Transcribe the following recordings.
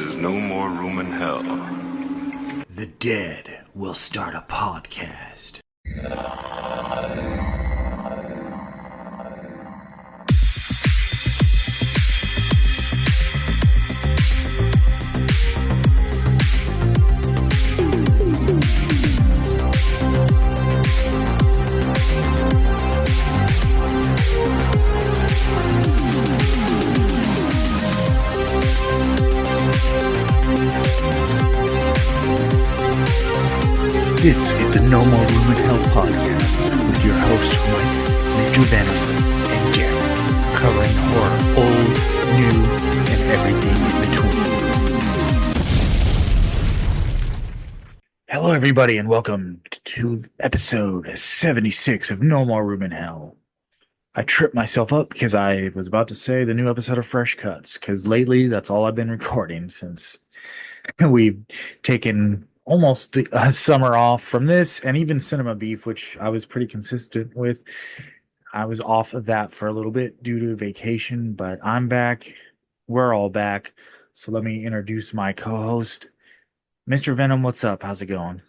is no more room in hell. The dead will start a podcast. This is a No More Room in Hell podcast with your hosts Mike, Mr. Venom, and Derek, covering horror old, new, and everything in between. Hello everybody and welcome to episode 76 of No More Room in Hell. I tripped myself up because I was about to say the new episode of Fresh Cuts, because lately that's all I've been recording since we've taken almost the summer off from this, and even Cinema Beef, which I was pretty consistent with. I was off of that for a little bit due to vacation, but I'm back. We're all back. So let me introduce my co-host, Mr. Venom. What's up? How's it going?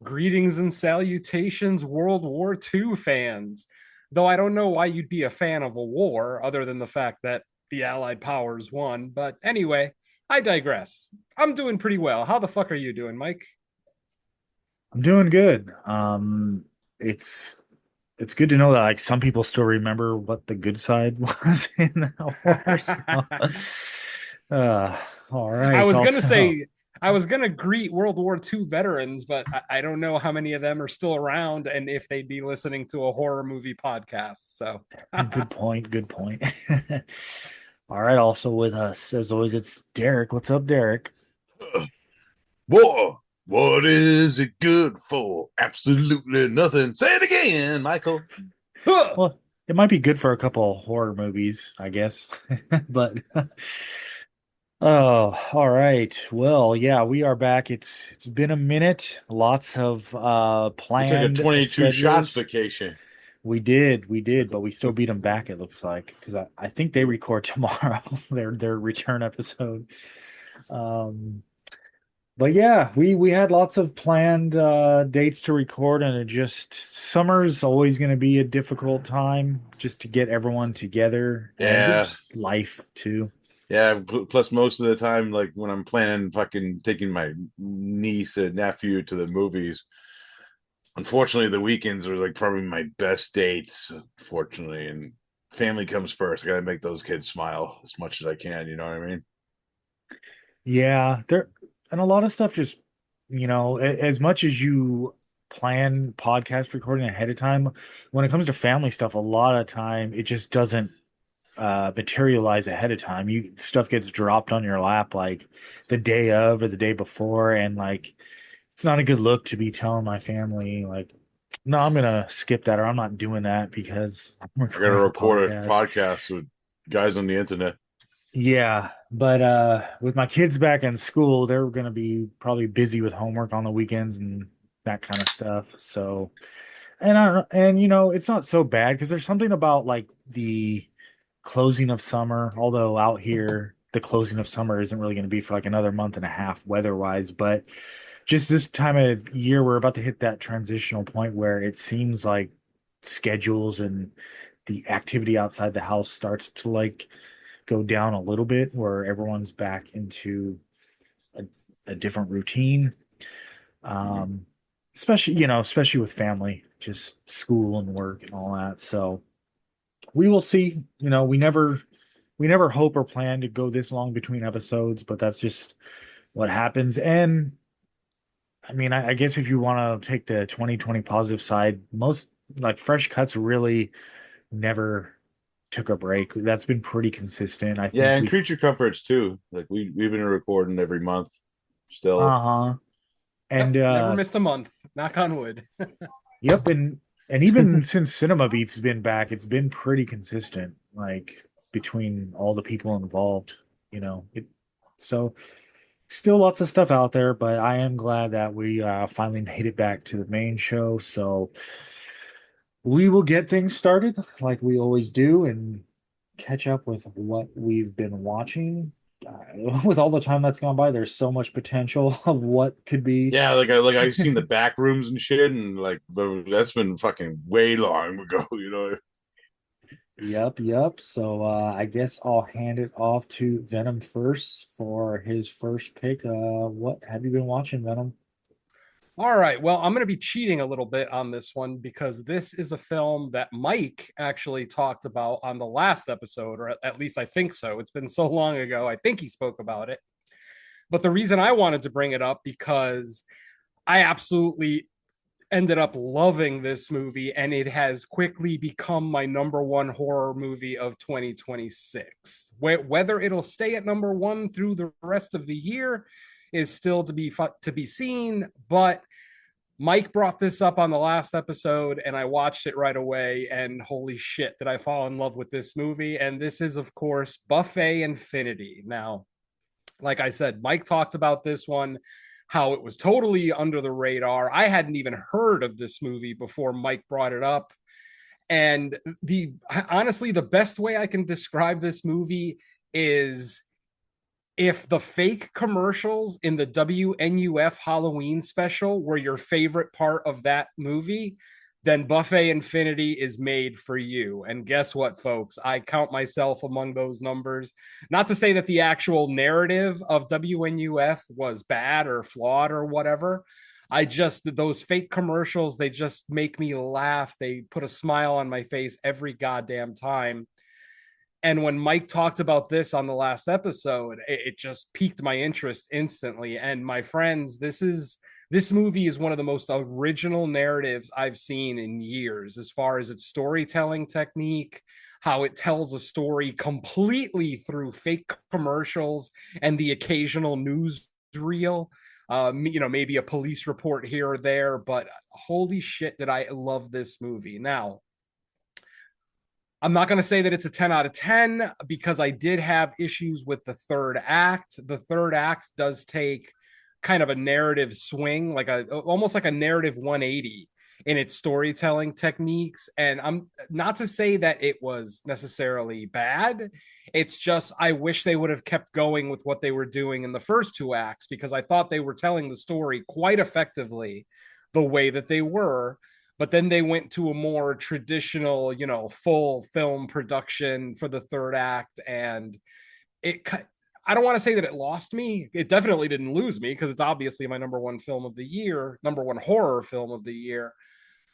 Greetings and salutations, World War II fans. Though I don't know why you'd be a fan of a war other than the fact that the Allied powers won. But anyway, I digress. I'm doing pretty well. How the fuck are you doing, Mike? I'm doing good. It's good to know that like some people still remember what the good side was in the war. So, all right. I was gonna say I was gonna greet World War II veterans, but I don't know how many of them are still around and if they'd be listening to a horror movie podcast. So good point. Good point. All right. Also with us, as always, it's Derek. What's up, Derek? War. What is it good for? Absolutely nothing. Say it again, Michael. Well, it might be good for a couple of horror movies, I guess. But oh, all right. Well, yeah, we are back. It's been a minute. Lots of We planned took a 22 shots schedules. vacation. We did, but we still beat them back, it looks like, because I think they record tomorrow, their return episode. But yeah, we had lots of planned dates to record, and it just summer's always going to be a difficult time just to get everyone together, and Yeah. just life too. Yeah, plus most of the time, like when I'm planning fucking taking my niece and nephew to the movies, unfortunately the weekends are like probably my best dates, unfortunately, and family comes first. I gotta make those kids smile as much as I can, you know what I mean? Yeah, there and a lot of stuff just, as much as you plan podcast recording ahead of time, when it comes to family stuff, a lot of time it just doesn't materialize ahead of time. Stuff gets dropped on your lap like the day of or the day before, and like it's not a good look to be telling my family like, no, I'm gonna skip that or I'm not doing that because I'm I gotta recording a record a podcast. podcast with guys on the internet. Yeah, but with my kids back in school, they're gonna be probably busy with homework on the weekends and that kind of stuff. So, and I don't know, and it's not so bad because there's something about like the closing of summer, although out here the closing of summer isn't really going to be for like another month and a half weather-wise, but just this time of year we're about to hit that transitional point where it seems like schedules and the activity outside the house starts to like go down a little bit where everyone's back into a, a different routine. Especially with family, just school and work and all that. So we will see. We never hope or plan to go this long between episodes, but that's just what happens. And I mean, I guess if you want to take the 2020 positive side, most like Fresh Cuts really never took a break. That's been pretty consistent. I Yeah, think and creature comforts too. Like we've been recording every month still. uh-huh. And Yep, never missed a month. Knock on wood. yep, and even since Cinema Beef's been back, it's been pretty consistent, like between all the people involved, so still lots of stuff out there, but I am glad that we finally made it back to the main show. So we will get things started like we always do and catch up with what we've been watching. with all the time that's gone by, there's so much potential of what could be. Yeah, I've seen the back rooms and shit, and like, but that's been fucking way long ago, you know. Yep, yep. So I guess I'll hand it off to Venom first for his first pick. What have you been watching, Venom? All right. Well, I'm going to be cheating a little bit on this one because this is a film that Mike actually talked about on the last episode, or at least I think so. It's been so long ago. I think he spoke about it. But the reason I wanted to bring it up because I absolutely ended up loving this movie, and it has quickly become my number one horror movie of 2026. Whether it'll stay at number one through the rest of the year is still to be seen, but Mike brought this up on the last episode, and I watched it right away. And holy shit, did I fall in love with this movie? And this is, of course, Buffet Infinity. Now, like I said, Mike talked about this one, how it was totally under the radar. I hadn't even heard of this movie before Mike brought it up. And the honestly, the best way I can describe this movie is if the fake commercials in the WNUF Halloween special were your favorite part of that movie, then Buffet Infinity is made for you. And guess what, folks? I count myself among those numbers. Not to say that the actual narrative of WNUF was bad or flawed or whatever. Those fake commercials, they just make me laugh. They put a smile on my face every goddamn time. And when Mike talked about this on the last episode, it just piqued my interest instantly. And my friends, this movie is one of the most original narratives I've seen in years, as far as its storytelling technique, how it tells a story completely through fake commercials and the occasional news reel. Maybe a police report here or there, but holy shit, did I love this movie. Now, I'm not going to say that it's a 10 out of 10 because I did have issues with the third act. The third act does take kind of a narrative swing, like almost like a narrative 180 in its storytelling techniques. And I'm not to say that it was necessarily bad. It's just I wish they would have kept going with what they were doing in the first two acts because I thought they were telling the story quite effectively the way that they were, but then they went to a more traditional, full film production for the third act. And it, I don't want to say that it lost me. It definitely didn't lose me because it's obviously my number one film of the year, number one horror film of the year.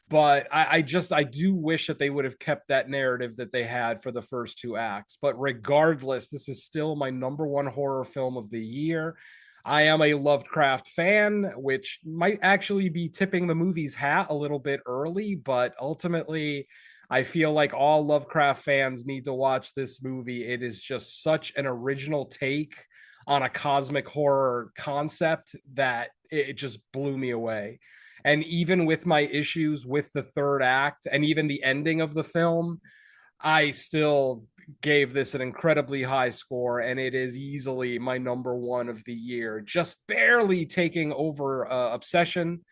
But I do wish that they would have kept that narrative that they had for the first two acts. But regardless, this is still my number one horror film of the year. I am a Lovecraft fan, which might actually be tipping the movie's hat a little bit early, but ultimately, I feel like all Lovecraft fans need to watch this movie. It is just such an original take on a cosmic horror concept that it just blew me away. And even with my issues with the third act and even the ending of the film, I still gave this an incredibly high score, and it is easily my number one of the year, just barely taking over Obsession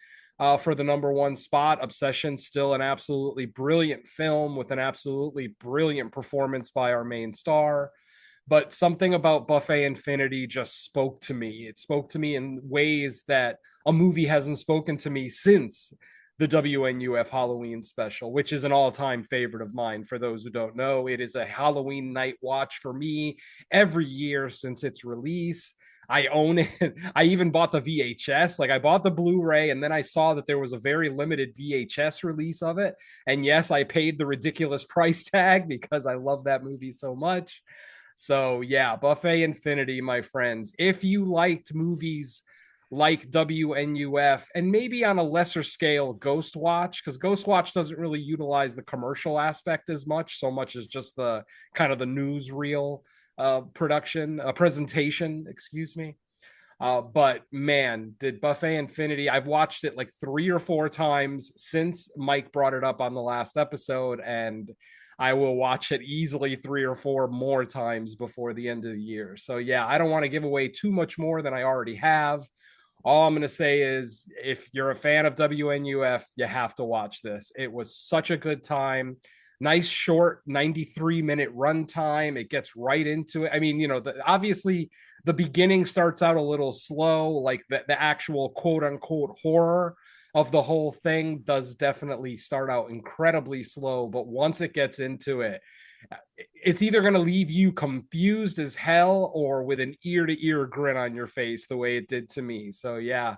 for the number one spot. Obsession, still an absolutely brilliant film with an absolutely brilliant performance by our main star. But something about Buffet Infinity just spoke to me. It spoke to me in ways that a movie hasn't spoken to me since the WNUF Halloween special, which is an all-time favorite of mine. For those who don't know, it is a Halloween night watch for me every year since its release. I own it. I even bought the VHS. Like I bought the Blu-ray and then I saw that there was a very limited VHS release of it. And yes, I paid the ridiculous price tag because I love that movie so much. So yeah, Buffet Infinity, my friends. If you liked movies like WNUF and maybe on a lesser scale Ghost Watch, because Ghost Watch doesn't really utilize the commercial aspect as much, so much as just the kind of the newsreel presentation, excuse me. But man, did Buffet Infinity, I've watched it like 3 or 4 times since Mike brought it up on the last episode, and I will watch it easily 3 or 4 more times before the end of the year. So yeah, I don't want to give away too much more than I already have. All I'm going to say is if you're a fan of WNUF, you have to watch this. It was such a good time. nice short 93-minute runtime. It gets right into it. I mean, obviously the beginning starts out a little slow, like the actual quote unquote horror of the whole thing does definitely start out incredibly slow, but once it gets into it, it's either going to leave you confused as hell or with an ear to ear grin on your face the way it did to me. So yeah,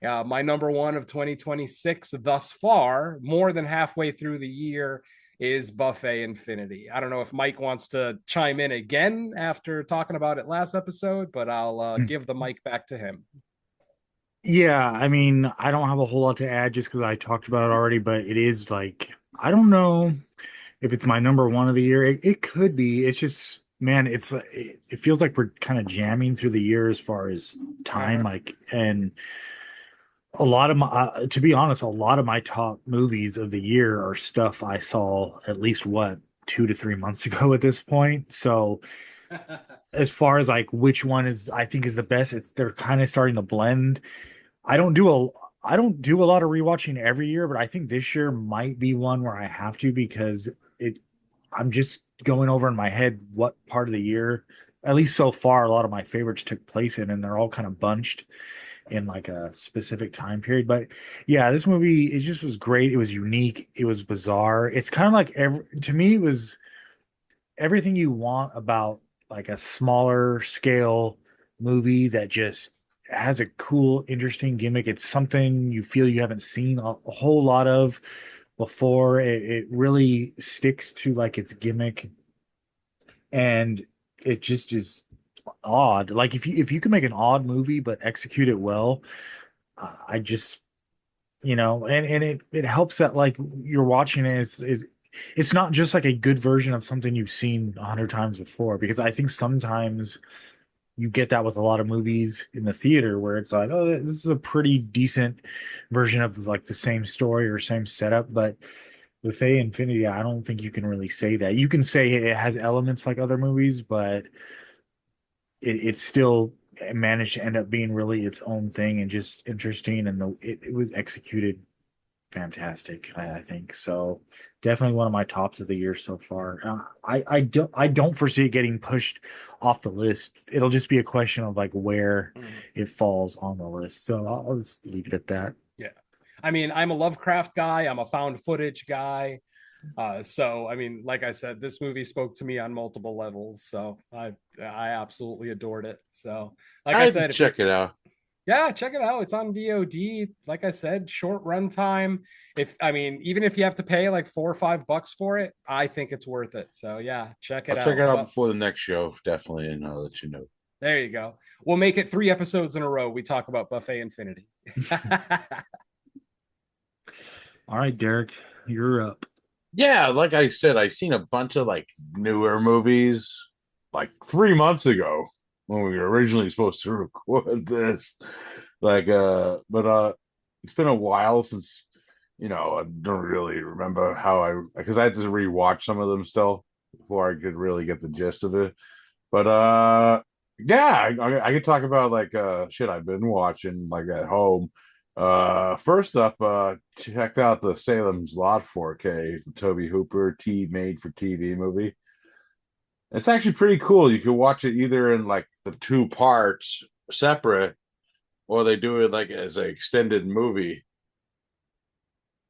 my number one of 2026 thus far, more than halfway through the year, is Buffet Infinity. I don't know if Mike wants to chime in again after talking about it last episode, but I'll give the mic back to him. Yeah, I mean, I don't have a whole lot to add just because I talked about it already, but it is like, I don't know if it's my number one of the year. It could be. It's just, man, it feels like we're kind of jamming through the year as far as time, Uh-huh. like, and a lot of my, to be honest, a lot of my top movies of the year are stuff I saw at least what 2 to 3 months ago at this point. So as far as like which one is I think is the best, they're kind of starting to blend. I don't do a I don't do a lot of rewatching every year, but I think this year might be one where I have to because it I'm just going over in my head what part of the year, at least so far, a lot of my favorites took place in, and they're all kind of bunched in like a specific time period. But yeah, this movie it just was great. It was unique. It was bizarre. It's kind of like to me it was everything you want about like a smaller scale movie that just has a cool, interesting gimmick. It's something you feel you haven't seen a whole lot of before. It really sticks to like its gimmick, and it just is odd. Like if you can make an odd movie but execute it well, I just and it helps that like you're watching it. It's not just like a good version of something you've seen 100 times before, because I think sometimes you get that with a lot of movies in the theater where it's like, oh, this is a pretty decent version of like the same story or same setup. But with A Infinity, I don't think you can really say that. You can say it has elements like other movies, but it still managed to end up being really its own thing and just interesting, and it was executed fantastic, I think. So definitely one of my tops of the year so far. I don't foresee it getting pushed off the list. It'll just be a question of like where Mhm. it falls on the list. So I'll just leave it at that. Yeah. I mean, I'm a Lovecraft guy, I'm a found footage guy. So I mean, like I said, this movie spoke to me on multiple levels. So I absolutely adored it. So like I I had to said, if you check it out. yeah, check it out. It's on VOD. Like I said, short runtime. If I mean, even if you have to pay like $4 or $5 for it, I think it's worth it. So yeah, check I'll it check it out. out But before the next show, definitely, and I'll let you know. there you go. We'll make it 3 episodes in a row. We talk about Buffet Infinity. All right, Derek, you're up. Yeah, like I said, I've seen a bunch of like newer movies like 3 months ago when we were originally supposed to record this. But it's been a while since I don't really remember how because I had to rewatch some of them still before I could really get the gist of it. But yeah, I could talk about like shit I've been watching like at home. First up, checked out the Salem's Lot 4K, the Toby Hooper T made for TV movie. It's actually pretty cool. You can watch it either in like the two parts separate, or they do it like as an extended movie,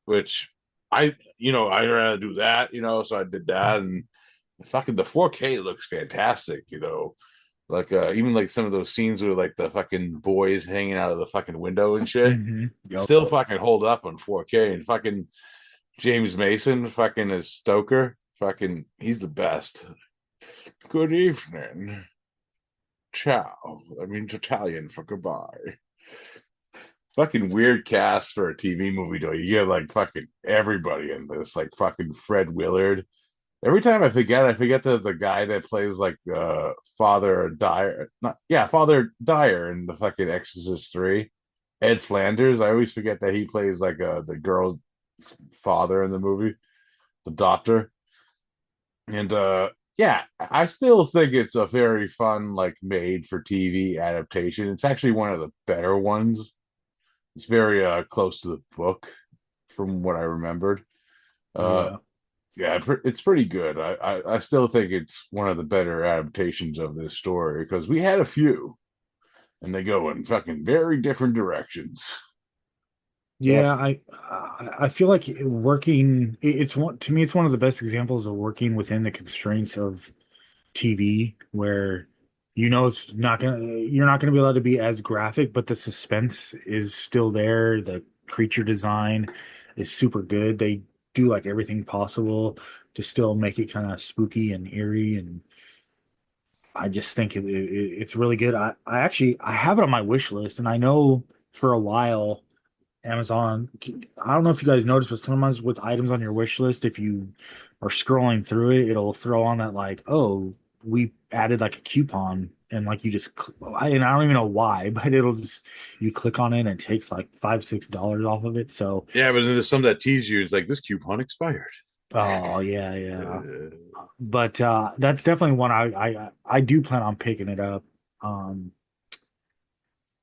which I rather do that, so I did that, and fucking the 4K looks fantastic. Like even like some of those scenes with like the fucking boys hanging out of the fucking window and shit Yep. still fucking hold up on 4K. And fucking James Mason fucking as Stoker, fucking he's the best. Good evening. Ciao. That means Italian for goodbye. Fucking weird cast for a TV movie though. You get like fucking everybody in this, like fucking Fred Willard. Every time I forget the guy that plays like Father Dyer, not yeah, Father Dyer in the fucking Exorcist 3. Ed Flanders. I always forget that he plays like the girl's father in the movie, the doctor. And yeah, I still think it's a very fun, like made for TV adaptation. It's actually one of the better ones. It's very close to the book from what I remembered. Uh Yeah. Yeah, it's pretty good. I still think it's one of the better adaptations of this story because we had a few, and they go in fucking very different directions. Yeah, I feel like working it's one to me it's one of the best examples of working within the constraints of TV where it's not gonna you're not gonna be allowed to be as graphic, but the suspense is still there. The creature design is super good. They do like everything possible to still make it kind of spooky and eerie, and I just think it's really good. I have it on my wish list, and I know for a while Amazon. I don't know if you guys noticed, but sometimes with items on your wish list, if you are scrolling through it, it'll throw on that like, oh, we added like a coupon, and like you just, and I don't even know why, but it'll just you click on it and it takes like $5-6 off of it. So, Yeah, but then there's some that tease you. It's like this coupon expired. oh yeah, yeah. Uh, But that's definitely one I do plan on picking it up. Um,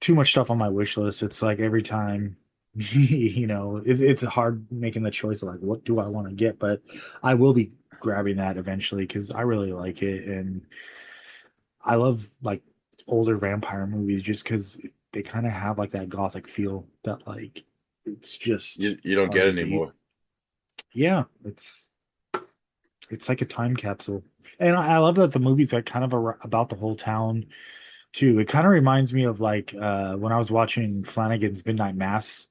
too much stuff on my wish list. It's like every time, it's hard making the choice of like, what do I want to get? But I will be grabbing that eventually because I really like it. And I love like older vampire movies just because they kind of have like that gothic feel that like it's just you don't get hard to it beat. anymore. Yeah, it's like a time capsule. And I love that the movie's like kind of about the whole town too. It kind of reminds me of like when I was watching Flanagan's Midnight Mass.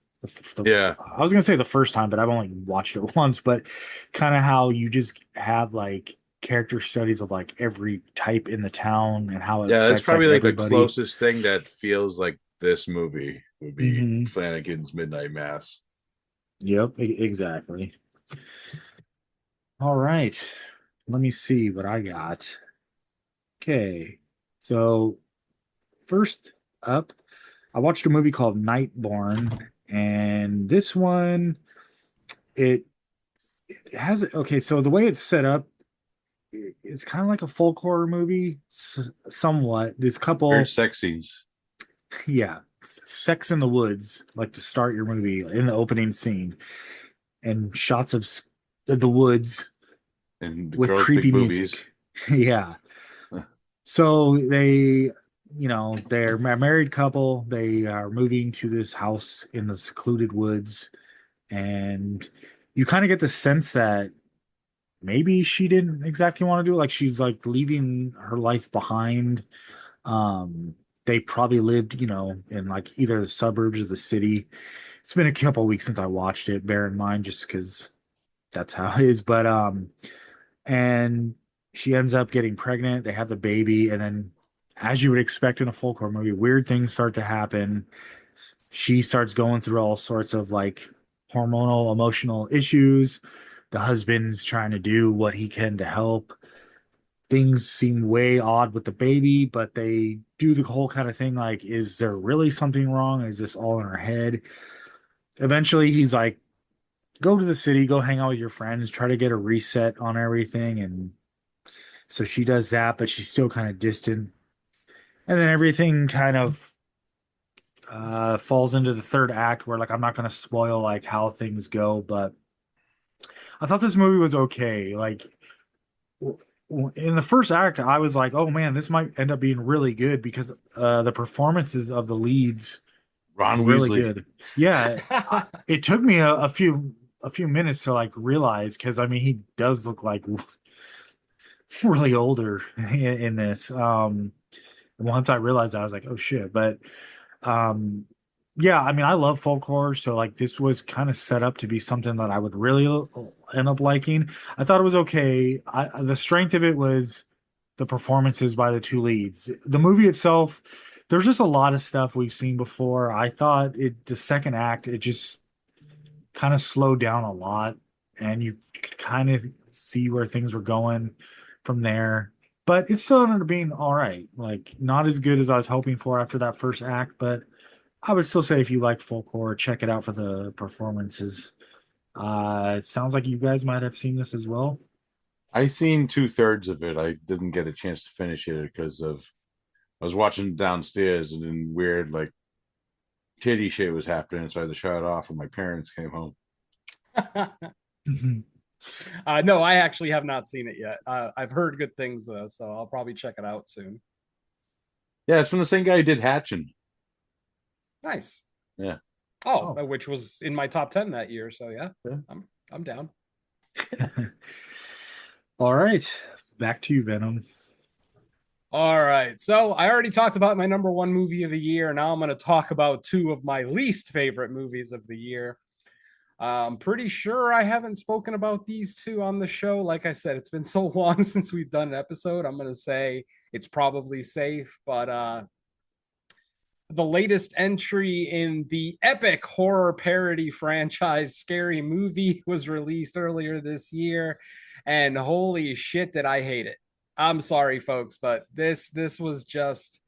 Yeah, I was gonna say the first time, but I've only watched it once. But kind of how you just have like character studies of like every type in the town and how it yeah. That's affects like probably like the everybody. closest thing that feels like this movie would be Hmm. Flanagan's Midnight Mass. Yep, exactly. All right, let me see what I got. Okay, so first up, I watched a movie called Nightborn, and this one it, it has okay. So the way it's set up, it's kind of like a folk horror movie, somewhat. This Weird couple, sex scenes yeah, sex in the woods, like to start your movie in the opening scene, and shots of the woods and the with girls' big creepy boobies. music. Yeah. So they're a married couple. They are moving to this house in the secluded woods, and you kind of get the sense that maybe she didn't exactly want to do it. Like she's like leaving her life behind. They probably lived, in like either the suburbs or the city. It's been a couple of weeks since I watched it, bear in mind, just because that's how it is. But and she ends up getting pregnant. They have the baby, and then, as you would expect in a folk horror movie, weird things start to happen. She starts going through all sorts of like hormonal, emotional issues. The husband's trying to do what he can to help. Things seem way odd with the baby, but they do the whole kind of thing like, is there really something wrong? Is this all in her head? Eventually, he's like, go to the city, go hang out with your friends, try to get a reset on everything. And so she does that, but she's still kind of distant. And then everything kind of falls into the third act where, like, I'm not going to spoil like how things go, but I thought this movie was okay. Like, in the first act, I was like, "Oh man, this might end up being really good," because the performances of the leads Ron were really Weasley. good. Yeah, it took me a few minutes to like realize because I mean he does look like really older in this. Once I realized that, I was like, "Oh shit!" But um, yeah, I mean, I love folk horror, so like this was kind of set up to be something that I would really end up liking. I thought it was okay. The strength of it was the performances by the two leads. The movie itself, there's just a lot of stuff we've seen before. I thought the second act, it just kind of slowed down a lot, and you could kind of see where things were going from there. But it still ended up being all right. Like not as good as I was hoping for after that first act, but I would still say if you like folk horror, check it out for the performances. It sounds like you guys might have seen this as well. I seen two-thirds of it. I didn't get a chance to finish it because of I was watching downstairs and then weird like titty shit was happening, so I had to shut it off when my parents came home. Mhm. No, I actually have not seen it yet. I've heard good things though, so I'll probably check it out soon. Yeah, it's from the same guy who did Hatchin. Nice. Yeah. Oh, Oh, which was in my top 10 that year. So yeah, yeah. I'm down. All right, back to you, Venom. All right. So I already talked about my number one movie of the year. Now I'm going to talk about two of my least favorite movies of the year. I'm pretty sure I haven't spoken about these two on the show. Like I said, it's been so long since we've done an episode. I'm going to say it's probably safe, but the latest entry in the epic horror parody franchise Scary Movie was released earlier this year, and holy shit did I hate it. I'm sorry folks, but this was just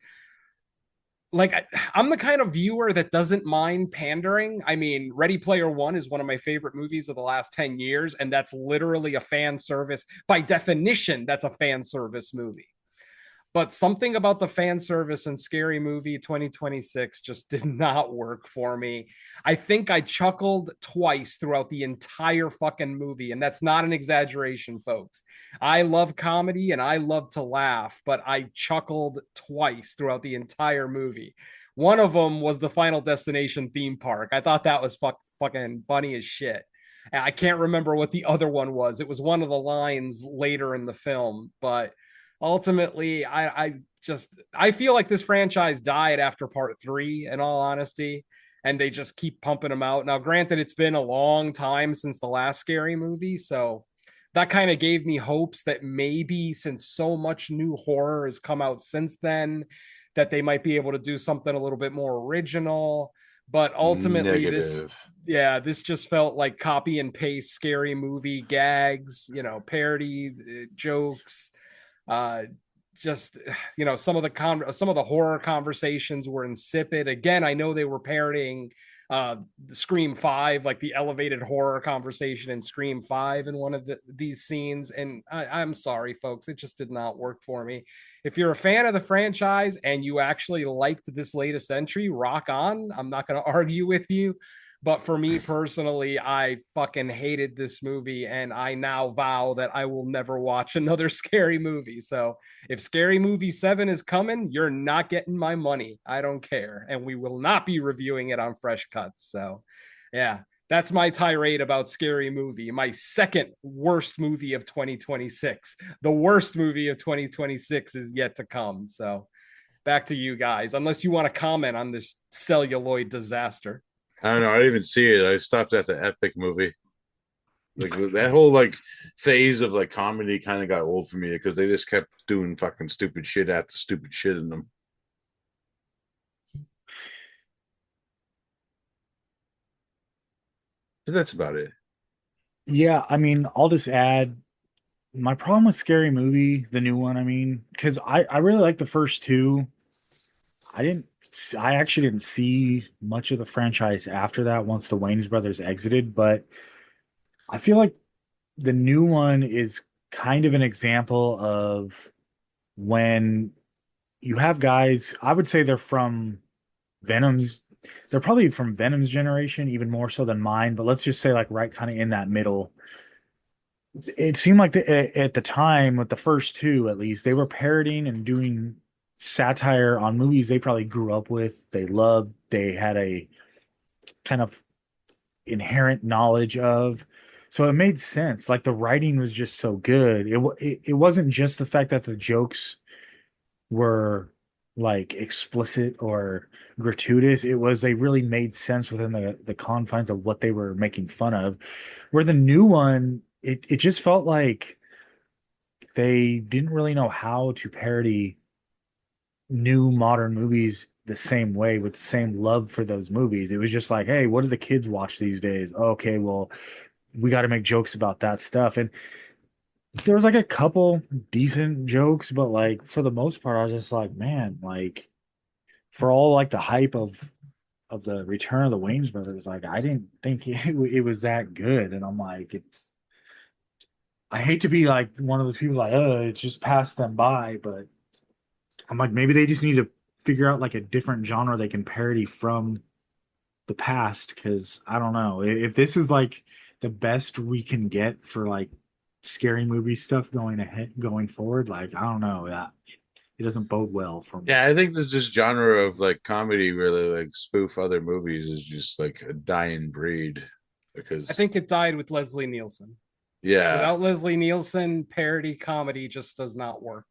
like I'm the kind of viewer that doesn't mind pandering. I mean, Ready Player One is one of my favorite movies of the last 10 years, and that's literally a fan service. By definition, that's a fan service movie. But something about the fan service and Scary Movie 2026 just did not work for me. I think I chuckled twice throughout the entire fucking movie. And that's not an exaggeration, folks. I love comedy and I love to laugh, but I chuckled twice throughout the entire movie. One of them was the Final Destination theme park. I thought that was fucking funny as shit. I can't remember what the other one was. It was one of the lines later in the film, but ultimately I feel like this franchise died after part three, in all honesty, and they just keep pumping them out. Now granted, it's been a long time since the last Scary Movie, so that kind of gave me hopes that maybe since so much new horror has come out since then, that they might be able to do something a little bit more original. But ultimately this, Negative. yeah, this just felt like copy and paste Scary Movie gags, parody jokes, uh just some of the horror conversations were insipid. Again, I know they were parodying Scream 5, like the elevated horror conversation in Scream 5 in one of these scenes, and I'm sorry folks, it just did not work for me. If you're a fan of the franchise and you actually liked this latest entry, rock on. I'm not going to argue with you. But for me personally, I fucking hated this movie, and I now vow that I will never watch another Scary Movie. So if Scary Movie 7 is coming, you're not getting my money. I don't care. And we will not be reviewing it on Fresh Cuts. So yeah, that's my tirade about Scary Movie, my second worst movie of 2026. The worst movie of 2026 is yet to come. So back to you guys, unless you want to comment on this celluloid disaster. I don't know. I didn't even see it. I stopped at the epic movie. Like that whole like phase of like comedy kind of got old for me because they just kept doing fucking stupid shit after stupid shit in them. But that's about it. Yeah, I mean, I'll just add my problem with Scary Movie, the new one. I mean, because I really like the first two. I didn't. I actually didn't see much of the franchise after that once the Wayans brothers exited, but I feel like the new one is kind of an example of when you have guys, I would say Venom's, they're probably from Venom's generation, even more so than mine, but let's just say like right kind of in that middle. It seemed like at the time, with the first two at least, they were parodying and doing satire on movies they probably grew up with, they loved, they had a kind of inherent knowledge of. So it made sense. Like the writing was just so good. It wasn't just the fact that the jokes were like explicit or gratuitous. It was they really made sense within the confines of what they were making fun of. Where the new one, it just felt like they didn't really know how to parody new modern movies the same way with the same love for those movies. It was just like, hey, what do the kids watch these days? Okay, well, we got to make jokes about that stuff. And there was like a couple decent jokes, but like for the most part, I was just like, man, like for all like the hype of the return of the Wayans brothers, like I didn't think it was that good. And I'm like, I hate to be like one of those people like, oh, it just passed them by, but I'm like, maybe they just need to figure out like a different genre they can parody from the past because I don't know if this is like the best we can get for like scary movie stuff going forward. Like I don't know, it doesn't bode well for me. Yeah, I think this just genre of like comedy where they like spoof other movies is just like a dying breed I because think it died with Leslie Nielsen. yeah, Without Leslie Nielsen, parody comedy just does not work.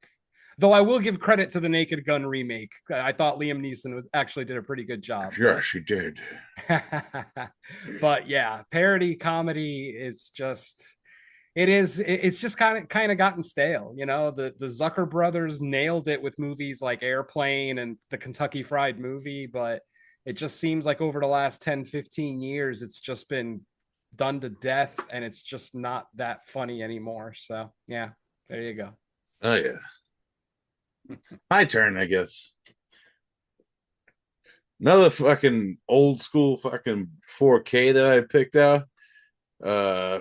Though I will give credit to the Naked Gun remake. I thought Liam Neeson actually did a pretty good job, yeah, she did. but yeah, parody comedy, it's just kind of gotten stale. The Zucker brothers nailed it with movies like Airplane and the Kentucky Fried Movie, but it just seems like over the last 10-15 years it's just been done to death, and it's just not that funny anymore. So yeah, there you go. Oh yeah, my turn, I guess. Another fucking old school fucking 4K that I picked out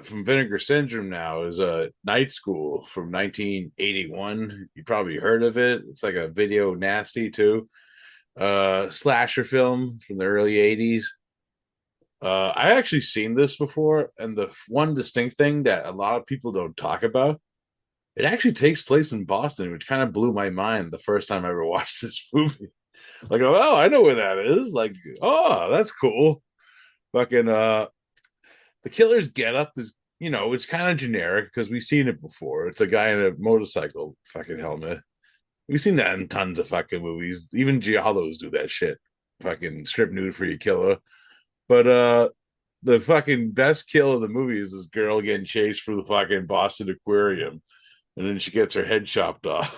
from Vinegar Syndrome now is a Night School from 1981. You probably heard of it. It's like a video nasty too. Slasher film from the early 80s. I actually seen this before, and the one distinct thing that a lot of people don't talk about, it actually takes place in Boston, which kind of blew my mind the first time I ever watched this movie. Like, oh, I know where that is. Like, oh, that's cool. Fucking the killer's getup is, it's kind of generic because we've seen it before. It's a guy in a motorcycle fucking helmet. We've seen that in tons of fucking movies. Even giallos do that shit. Fucking strip nude for your killer. But the fucking best kill of the movie is this girl getting chased through the fucking Boston Aquarium, and then she gets her head chopped off,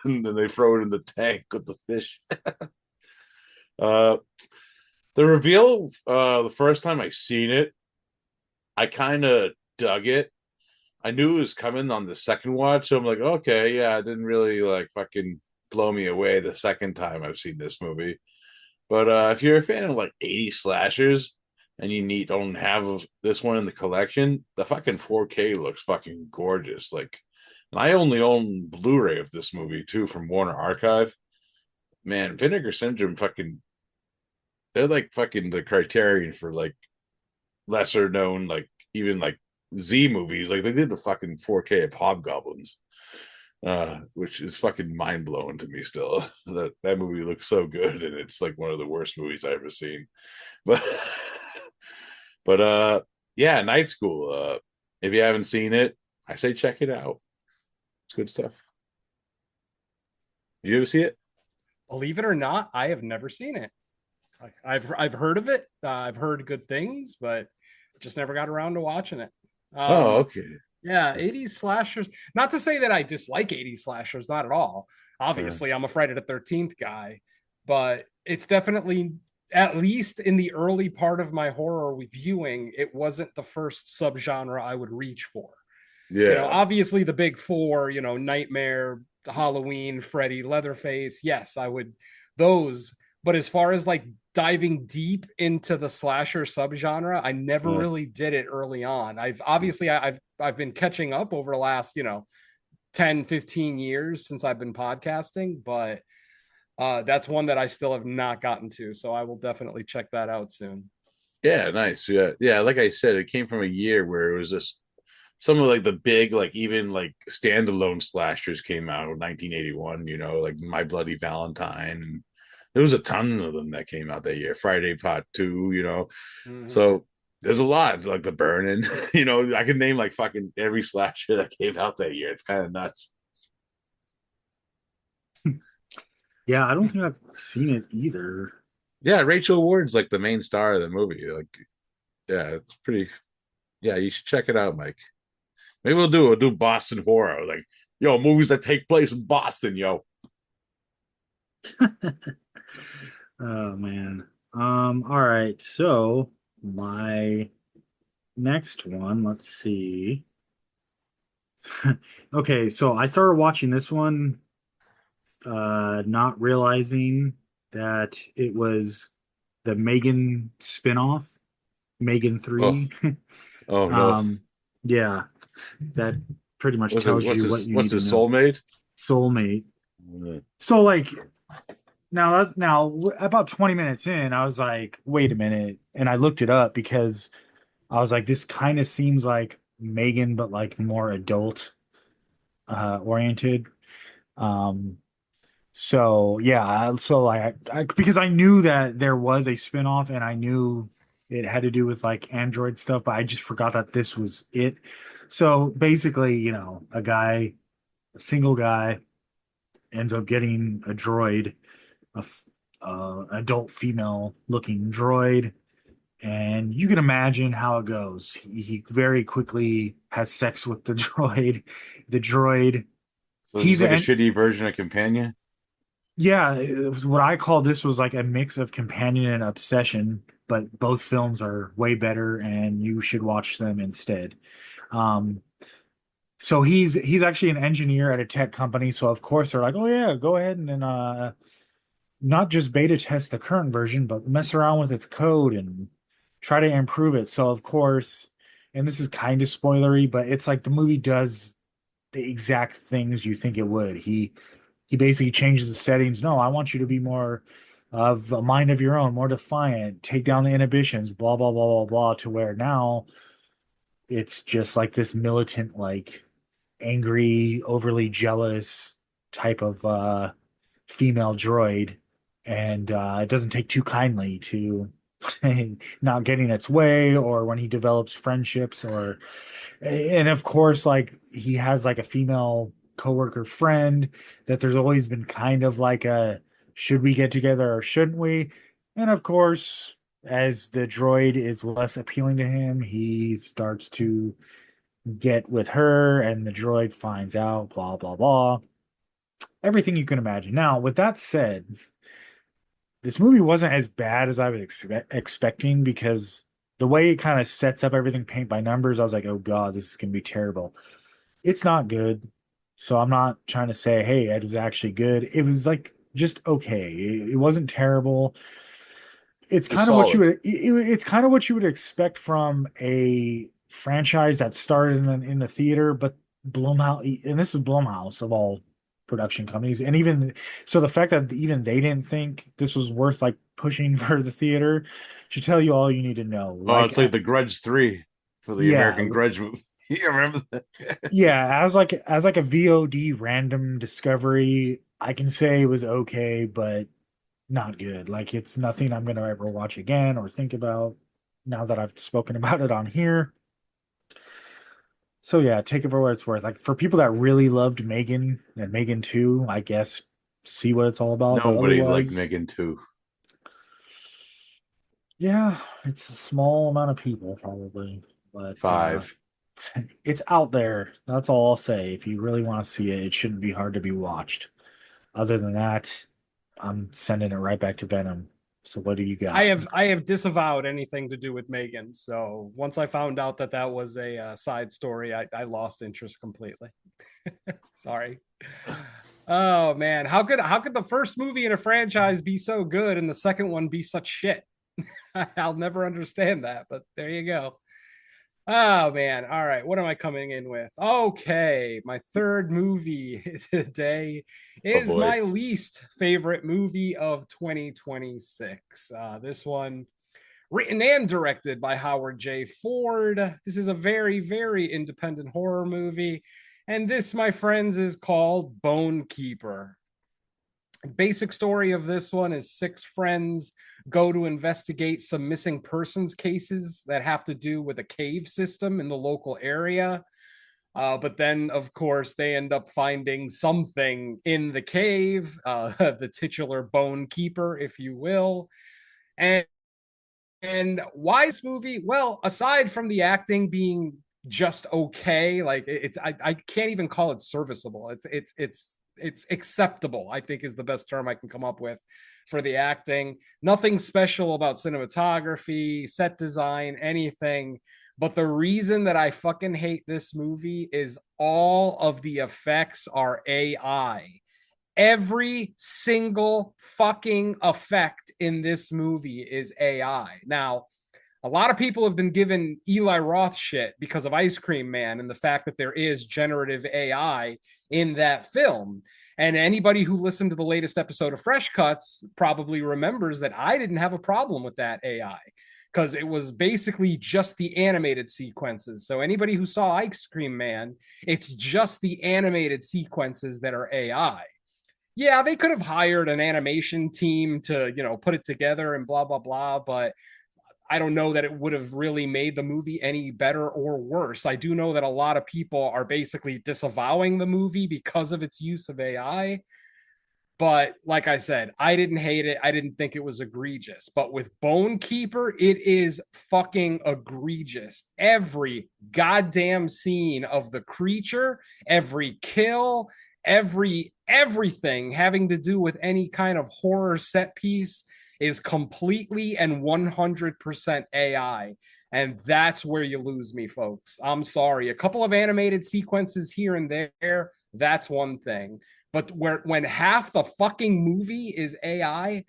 and then they throw it in the tank with the fish. uh, the reveal, the first time I seen it, I kind of dug it. I knew it was coming on the second watch, so I'm like, okay, yeah, it didn't really like fucking blow me away the second time I've seen this movie. But if you're a fan of like 80 slashers and you don't have this one in the collection, the fucking 4K looks fucking gorgeous. Like, and I only own Blu-ray of this movie too from Warner Archive. Man, Vinegar Syndrome fucking, they're like fucking the criterion for like lesser known, like even like Z movies. Like they did the fucking 4K of Hobgoblins, which is fucking mind blowing to me still. That movie looks so good, and it's like one of the worst movies I've ever seen. But but yeah, Night School. If you haven't seen it, I say check it out. It's good stuff. Did you ever see it? Believe it or not, I have never seen it. I've heard of it. I've heard good things, but just never got around to watching it. Oh, Um, okay. yeah, 80s slashers. Not to say that I dislike 80s slashers, not at all. Uh, Obviously, I'm a Friday the 13th guy, but it's definitely, at least in the early part of my horror viewing, it wasn't the first subgenre I would reach for. yeah. Obviously the big four, Nightmare, Halloween, Freddy, Leatherface. Yes, I would those. But as far as like diving deep into the slasher subgenre, I never Uh, really did it early on. I've been catching up over the last, 10-15 years since I've been podcasting, but that's one that I still have not gotten to. So I will definitely check that out soon. yeah, nice. Yeah, yeah. Like I said, it came from a year where it was just some of like the big, like even like standalone slashers came out in 1981. Like My Bloody Valentine, and there was a ton of them that came out that year. Friday Part Two. Mhm. So there's a lot like the Burning. I can name like fucking every slasher that came out that year. It's kind of nuts. Yeah, I don't think I've seen it either. Yeah, Rachel Ward's like the main star of the movie. Like, yeah, it's pretty. Yeah, you should check it out, Mike. Maybe we'll do Boston horror, like movies that take place in Boston, yo. Oh man. All right. So my next one, let's see. Okay, so I started watching this one, not realizing that it was the Megan spinoff, Megan Oh, 3. oh no. Um, yeah, that pretty much What's it? tells What's you what his? you What's need to his know. soulmate? Soulmate. Uh, So like now about 20 minutes in, I was like, wait a minute, and I looked it up because I was like, this kind of seems like Megan, but like more adult oriented. Um, so yeah, so like because I knew that there was a spinoff and I knew it had to do with like Android stuff, but I just forgot that this was it. So basically, a single guy ends up getting a droid, adult female looking droid, and you can imagine how it goes. He very quickly has sex with the droid. The droid, So this is he's like a an shitty version of Companion. yeah, it was what I call this was like a mix of companion and obsession, but both films are way better and you should watch them instead. Um, so he's actually an engineer at a tech company, so of course they're like, "Oh yeah, go ahead and not just beta test the current version, but mess around with its code and try to improve it." So of course, and this is kind of spoilery, but it's like the movie does the exact things you think it would. He basically changes the settings. No, I want you to be more of a mind of your own, more defiant, take down the inhibitions, blah blah blah blah blah, to where now it's just like this militant, like angry, overly jealous type of female droid, and it doesn't take too kindly to not getting its way, or when he develops friendships, or and of course, like he has like a female coworker friend that there's always been kind of like a should we get together or shouldn't we? And of course, as the droid is less appealing to him, he starts to get with her, and the droid finds out, blah blah blah, everything you can imagine. Now, with that said, this movie wasn't as bad as I was expecting, because the way it kind of sets up everything paint by numbers, I was like, oh God, this is going to be terrible. It's not good. So I'm not trying to say, hey, it was actually good. It was like just okay. It wasn't terrible. It's Just kind of what you solid. it's kind of what you would expect from a franchise that started in the theater, but Blumhouse, and this is Blumhouse of all production companies, and even so, the fact that even they didn't think this was worth like pushing for the theater should tell you all you need to know. Oh, it's like the Grudge 3 for the Yeah, American Grudge movie. You remember that? yeah, as like a VOD random discovery, I can say it was okay, but not good. Like it's nothing I'm gonna ever watch again or think about now that I've spoken about it on here. So yeah, take it for what it's worth. Like for people that really loved Megan and Megan 2, I guess see what it's all about. But Nobody liked otherwise, Megan 2. yeah, it's a small amount of people probably. But 5. it's out there. That's all I'll say. If you really want to see it, it shouldn't be hard to be watched. Other than that, I'm sending it right back to Venom. So what do you I got? have I have disavowed anything to do with Megan. So once I found out that that was a side story, I lost interest completely. Sorry. Oh man, how could the first movie in a franchise be so good and the second one be such shit? I'll never understand that, but there you go. Oh man. All right. What am I coming in with? Okay. My third movie today Oh is boy. my least favorite movie of 2026. This one written and directed by Howard J. Ford. This is a very, very independent horror movie. And this, my friends, is called Bone Keeper. Basic story of this one is six friends go to investigate some missing persons cases that have to do with a cave system in the local area. But then, of course, they end up finding something in the cave, the titular bone keeper, if you will. And why this movie? Well, aside from the acting being just okay, like I can't even call it serviceable. It's acceptable, I think is the best term I can come up with for the acting. Nothing special about cinematography, set design, anything. But the reason that I fucking hate this movie is all of the effects are AI. Every single fucking effect in this movie is AI. Now, a lot of people have been given Eli Roth shit because of Ice Cream Man and the fact that there is generative AI in that film. And anybody who listened to the latest episode of Fresh Cuts probably remembers that I didn't have a problem with that AI because it was basically just the animated sequences. So anybody who saw Ice Cream Man, it's just the animated sequences that are AI. Yeah, they could have hired an animation team to, put it together and blah, blah, blah. But I don't know that it would have really made the movie any better or worse. I do know that a lot of people are basically disavowing the movie because of its use of AI. But like I said, I didn't hate it. I didn't think it was egregious. But with Bone Keeper, it is fucking egregious. Every goddamn scene of the creature, every kill, everything having to do with any kind of horror set piece is completely and 100% AI. And that's where you lose me, folks. I'm sorry. A couple of animated sequences here and there, that's one thing. But when half the fucking movie is AI,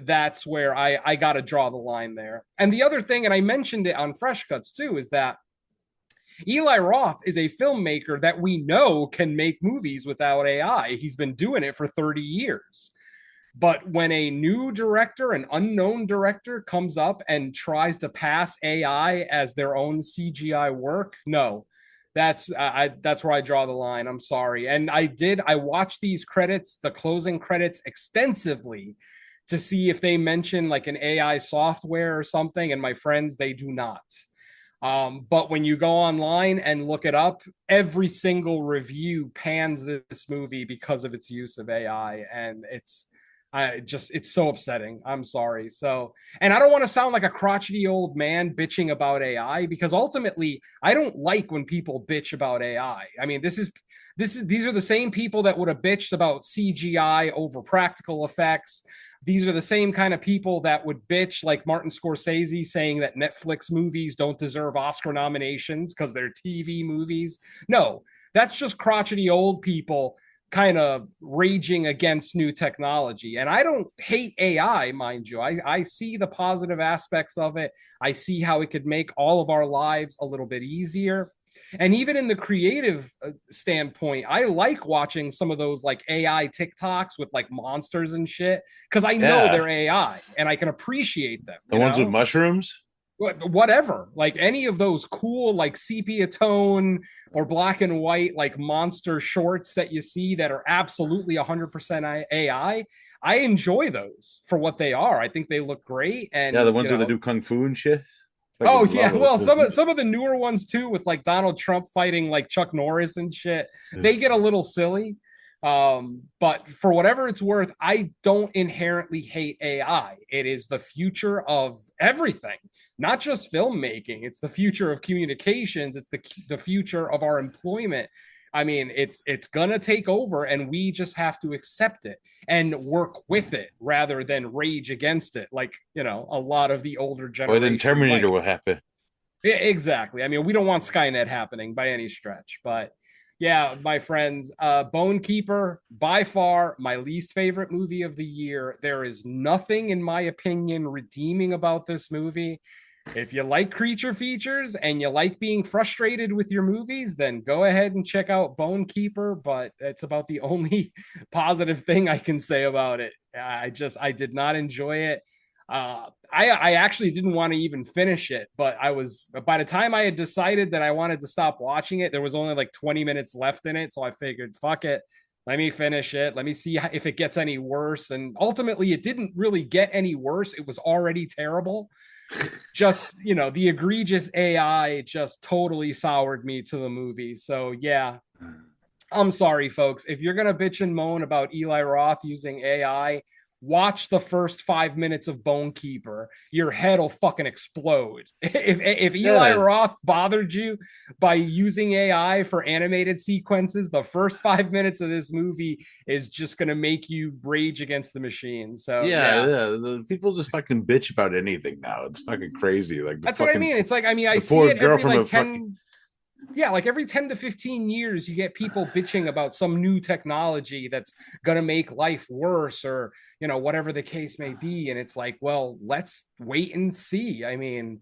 that's where I got to draw the line there. And the other thing, and I mentioned it on Fresh Cuts too, is that Eli Roth is a filmmaker that we know can make movies without AI. He's been doing it for 30 years. But when a new director, an unknown director, comes up and tries to pass AI as their own CGI work, no, that's where I draw the line. I'm sorry. And I watched these credits, the closing credits, extensively to see if they mention like an AI software or something. And my friends, they do not. But when you go online and look it up, every single review pans this movie because of its use of AI, and it's so upsetting. I'm sorry. So, and I don't want to sound like a crotchety old man bitching about AI, because ultimately I don't like when people bitch about AI. I mean, these are the same people that would have bitched about CGI over practical effects. These are the same kind of people that would bitch like Martin Scorsese saying that Netflix movies don't deserve Oscar nominations because they're TV movies. No, that's just crotchety old people kind of raging against new technology. And I don't hate AI, mind you. I see the positive aspects of it. I see how it could make all of our lives a little bit easier. And even in the creative standpoint, I like watching some of those like AI TikToks with like monsters and shit because I know Yeah. they're AI and I can appreciate them. The ones with mushrooms? Whatever, like any of those cool like sepia tone or black and white like monster shorts that you see that are absolutely 100% AI, I enjoy those for what they are. I think they look great. And Yeah, the ones where they do kung fu and shit. oh Fucking yeah, love well those. some of the newer ones too, with like Donald Trump fighting like Chuck Norris and shit, they get a little silly. But for whatever it's worth, I don't inherently hate AI. It is the future of everything, not just filmmaking. It's the future of communications. It's the future of our employment. I mean, it's gonna take over, and we just have to accept it and work with it rather than rage against it, like a lot of the older Or then generation Terminator might. will happen. Exactly. I mean, we don't want Skynet happening by any stretch, but yeah, my friends, Bone Keeper, by far my least favorite movie of the year. There is nothing, in my opinion, redeeming about this movie. If you like creature features and you like being frustrated with your movies, then go ahead and check out Bone Keeper. But it's about the only positive thing I can say about it. I did not enjoy it. I actually didn't want to even finish it, but by the time I had decided that I wanted to stop watching it, there was only like 20 minutes left in it. So I figured, fuck it. Let me finish it. Let me see if it gets any worse. And ultimately, it didn't really get any worse. It was already terrible. Just, the egregious AI just totally soured me to the movie. So, yeah, I'm sorry, folks. If you're going to bitch and moan about Eli Roth using AI, watch the first 5 minutes of Bone Keeper. Your head will fucking explode. If Eli Yeah. Roth bothered you by using AI for animated sequences, the first 5 minutes of this movie is just going to make you rage against the machine. So, Yeah, yeah. yeah. The people just fucking bitch about anything now. It's fucking crazy. Like That's what I mean. It's like, I the see poor it girl every from a like fucking 10. Yeah, like every 10 to 15 years, you get people bitching about some new technology that's going to make life worse or, whatever the case may be. And it's like, well, let's wait and see. I mean,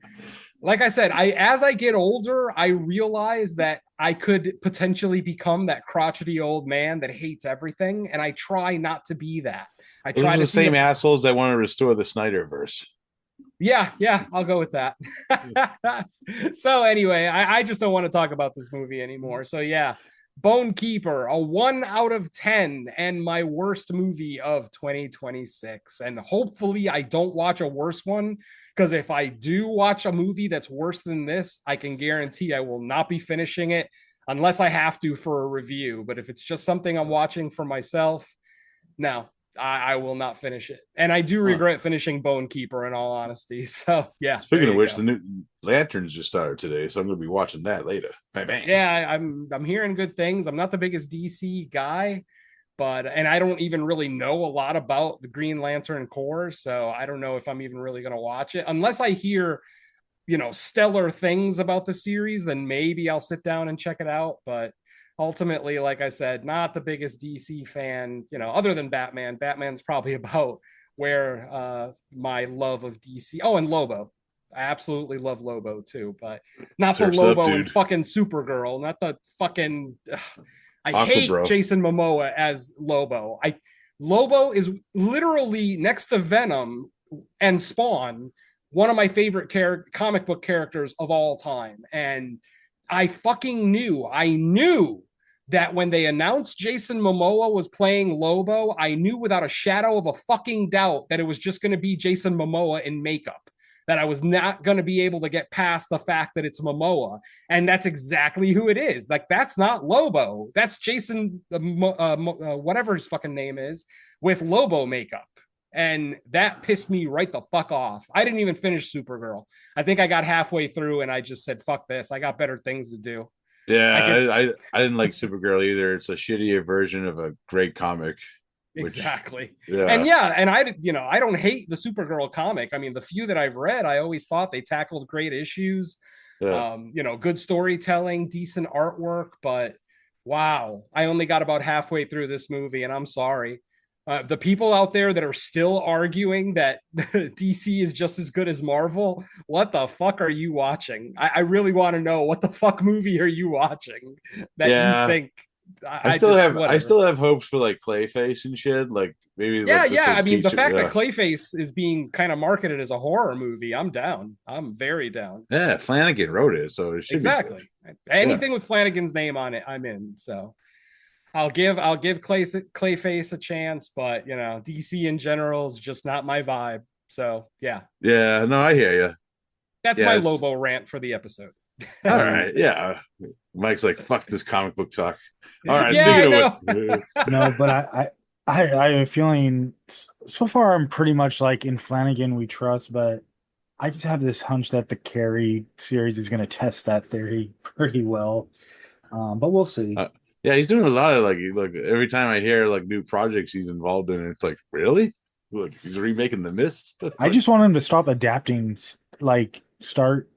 like I said, as I get older, I realize that I could potentially become that crotchety old man that hates everything. And I try not to be that. I Those try are to the see same the assholes that want to restore the Snyderverse. yeah, I'll go with that. So anyway, I just don't want to talk about this movie anymore. So yeah, Bone Keeper, a 1 out of 10, and my worst movie of 2026. And hopefully I don't watch a worse one, because if I do watch a movie that's worse than this, I can guarantee I will not be finishing it unless I have to for a review. But if it's just something I'm watching for myself, no, I will not finish it. And I do Huh. regret finishing Bone Keeper in all honesty. So yeah, there Speaking of you which, go. the new Lanterns just started today, so I'm going to be watching that later. Bang bang. Yeah, I'm hearing good things. I'm not the biggest DC guy, but and I don't even really know a lot about the Green Lantern Corps, so I don't know if I'm even really going to watch it unless I hear, stellar things about the series, then maybe I'll sit down and check it out, but ultimately, like I said, not the biggest DC fan, other than Batman. Batman's probably about where my love of DC. Oh, and Lobo. I absolutely love Lobo too, but not the Surf's up, Lobo and dude. fucking Supergirl, not the fucking I Aqua hate bro. Jason Momoa as Lobo. Lobo is literally next to Venom and Spawn, one of my favorite comic book characters of all time. And I knew that when they announced Jason Momoa was playing Lobo, I knew without a shadow of a fucking doubt that it was just going to be Jason Momoa in makeup. That I was not going to be able to get past the fact that it's Momoa. And that's exactly who it is. Like, that's not Lobo. That's Jason, whatever his fucking name is, with Lobo makeup. And that pissed me right the fuck off. I didn't even finish Supergirl. I think I got halfway through and I just said, fuck this. I got better things to do. Yeah, I could I didn't like Supergirl either. It's a shittier version of a great comic, which exactly. And yeah, yeah, and I don't hate the Supergirl comic. I mean, the few that I've read, I always thought they tackled great issues. yeah. Good storytelling, decent artwork, but wow, I only got about halfway through this movie and I'm sorry. The people out there that are still arguing that DC is just as good as Marvel, what the fuck are you watching? I really want to know, what the fuck movie are you watching that you Yeah. think I just I whatever. still have hopes for like Clayface and shit. Like maybe Yeah, like this yeah. will I mean, the teach fact that yeah. Clayface is being kind of marketed as a horror movie, I'm down. I'm very down. Yeah, Flanagan wrote it, so it should be good. Exactly. Yeah. Anything with Flanagan's name on it, I'm in. So I'll give Clayface a chance, but DC in general is just not my vibe. So yeah, Yeah, no, I hear you. that's Yeah, my it's Lobo rant for the episode. all Hey, right. Yeah. Mike's like, fuck this comic book talk. All right, Yeah, I speaking of know. what no, but I have a feeling so far I'm pretty much like in Flanagan we trust, but I just have this hunch that the Carrie series is going to test that theory pretty well. But we'll see. uh, yeah, he's doing a lot of like every time I hear like new projects he's involved in, it's like, really? Look, he's remaking the Mist. I Like, just want him to stop adapting, like start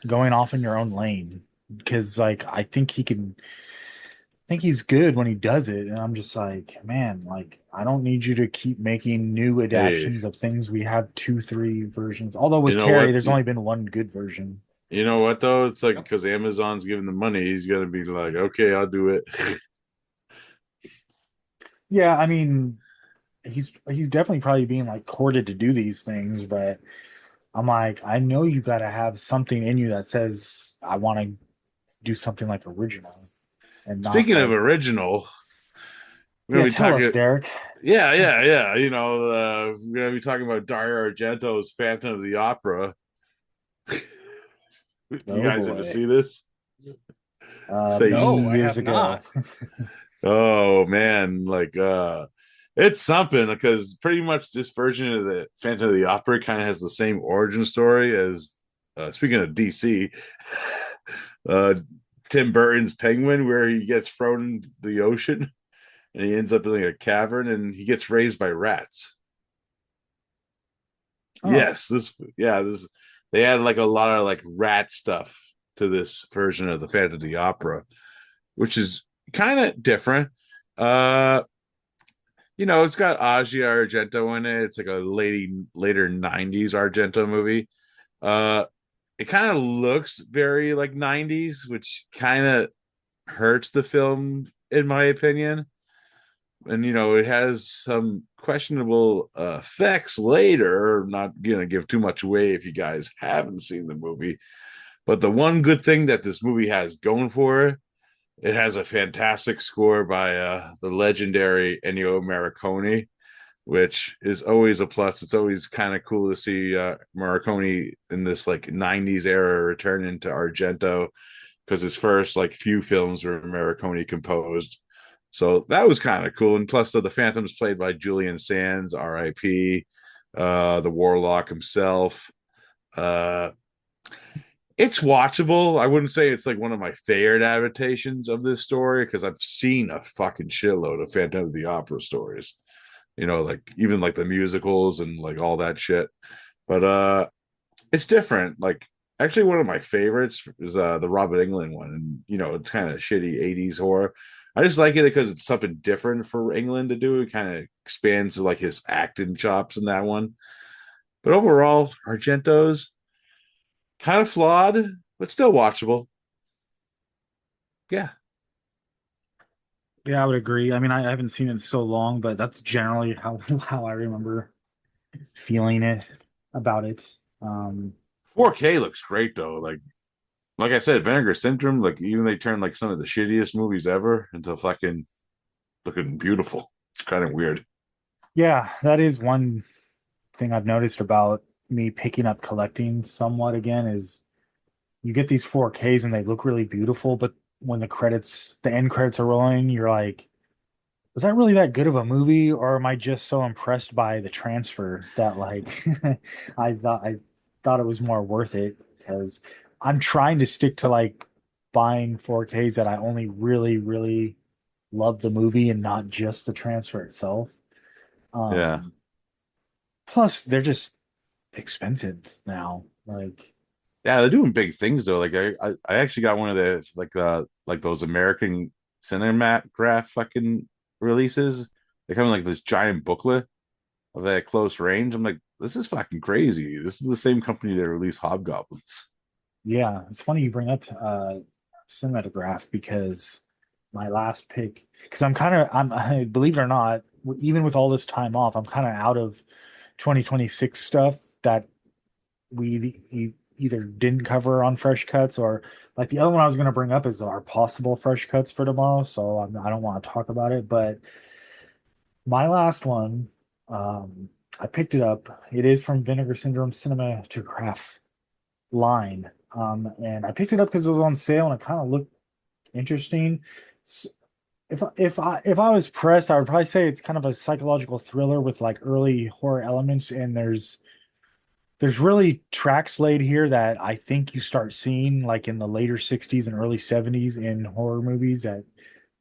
going off in your own lane, because like I think he's good when he does it, and I'm just like, man, like I don't need you to keep making new hey, adaptations of things. We have two, three versions. Although you with know Carrie, what? there's only been one good version. You know what though? It's like Yep. because Amazon's giving the money, he's gonna be like, okay, I'll do it. Yeah, I mean, he's definitely probably being like courted to do these things, but I'm like, I know you got to have something in you that says I want to do something like original and not Speaking of like, original, we're yeah, gonna be tell us, talking. Derek. Yeah, yeah, yeah. We're gonna be talking about Dario Argento's Phantom of the Opera. You Oh guys ever boy. see this? Say, Many No, I years have ago. not. oh man, it's something because pretty much this version of the Phantom of the Opera kind of has the same origin story as speaking of DC, uh, Tim Burton's Penguin, where he gets thrown into the ocean and he ends up in like a cavern and he gets raised by rats. Oh, Yes, this they had like a lot of like rat stuff to this version of the Phantom of the Opera, which is kind of different. Uh, it's got Asia Argento in it. It's like a later '90s Argento movie. Uh, it kind of looks very like '90s, which kind of hurts the film, in my opinion. And it has some questionable effects later. I'm not gonna give too much away if you guys haven't seen the movie. But the one good thing that this movie has going for it, it has a fantastic score by the legendary Ennio Morricone, which is always a plus. It's always kind of cool to see Morricone in this like '90s era return into Argento, because his first like few films were Morricone composed. So that was kind of cool. And plus, the Phantom's played by Julian Sands, R.I.P. The Warlock himself. Uh, it's watchable. I wouldn't say it's like one of my favorite adaptations of this story, because I've seen a fucking shitload of Phantom of the Opera stories. Like even like the musicals and like all that shit. But it's different. Like actually one of my favorites is the Robert Englund one. And it's kind of shitty 80s horror. I just like it because it's something different for England to do. It kind of expands like his acting chops in that one. But overall, Argento's kind of flawed, but still watchable. Yeah. Yeah, I would agree. I mean, I haven't seen it in so long, but that's generally how how I remember feeling it about it. 4K looks great though. Like I said, Vinegar Syndrome, like even they turned like some of the shittiest movies ever into fucking looking beautiful. It's kind of weird. Yeah, that is one thing I've noticed about me picking up collecting somewhat again is you get these 4Ks and they look really beautiful, but when the end credits are rolling, you're like, was that really that good of a movie, or am I just so impressed by the transfer that like I thought it was more worth it because I'm trying to stick to like buying 4Ks that I only really, really love the movie and not just the transfer itself. Yeah. Um, Plus they're just expensive now. Like, Yeah, they're doing big things though. Like I actually got one of the like those American cinematograph fucking releases. They come in like this giant booklet of that close range. I'm like, this is fucking crazy. This is the same company that released Hobgoblins. yeah, it's funny you bring up cinematograph because my last pick, because I believe it or not, even with all this time off, I'm kind of out of 2026 stuff that either didn't cover on Fresh Cuts, or like the other one I was going to bring up is our possible Fresh Cuts for tomorrow. So I don't want to talk about it, but my last one, I picked it up. It is from Vinegar Syndrome Cinematograph line. And I picked it up because it was on sale and it kind of looked interesting. S if I was pressed, I would probably say it's kind of a psychological thriller with like early horror elements, and there's really tracks laid here that I think you start seeing like in the later 60s and early 70s in horror movies that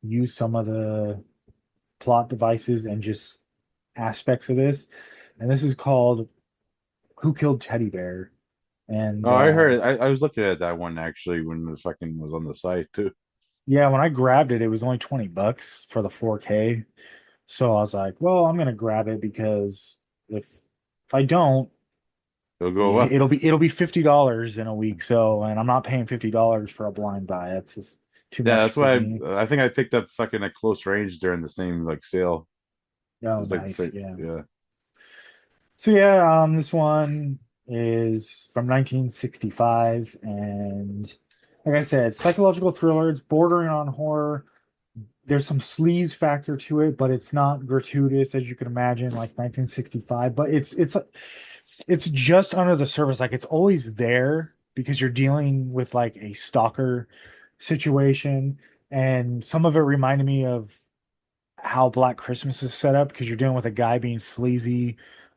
use some of the plot devices and just aspects of this. And this is called Who Killed Teddy Bear? And Oh, I heard it. I was looking at that one actually when the fucking was on the site too. yeah, when I grabbed it, it was only 20 bucks for the 4K. So I was like, well, I'm gonna grab it because if if I don't, It'll go up. it'll be $50 in a week. So, and I'm not paying $50 for a blind buy. That's just too Yeah, much that's for why me. I think I picked up fucking at close range during the same like sale. It Oh, was like the nice. same, Yeah. yeah. So yeah, this one is from 1965, and like I said, psychological thriller. It's bordering on horror. There's some sleaze factor to it, but it's not gratuitous as you can imagine, like 1965. But it's just under the surface, like it's always there because you're dealing with like a stalker situation, and some of it reminded me of how Black Christmas is set up because you're dealing with a guy being sleazy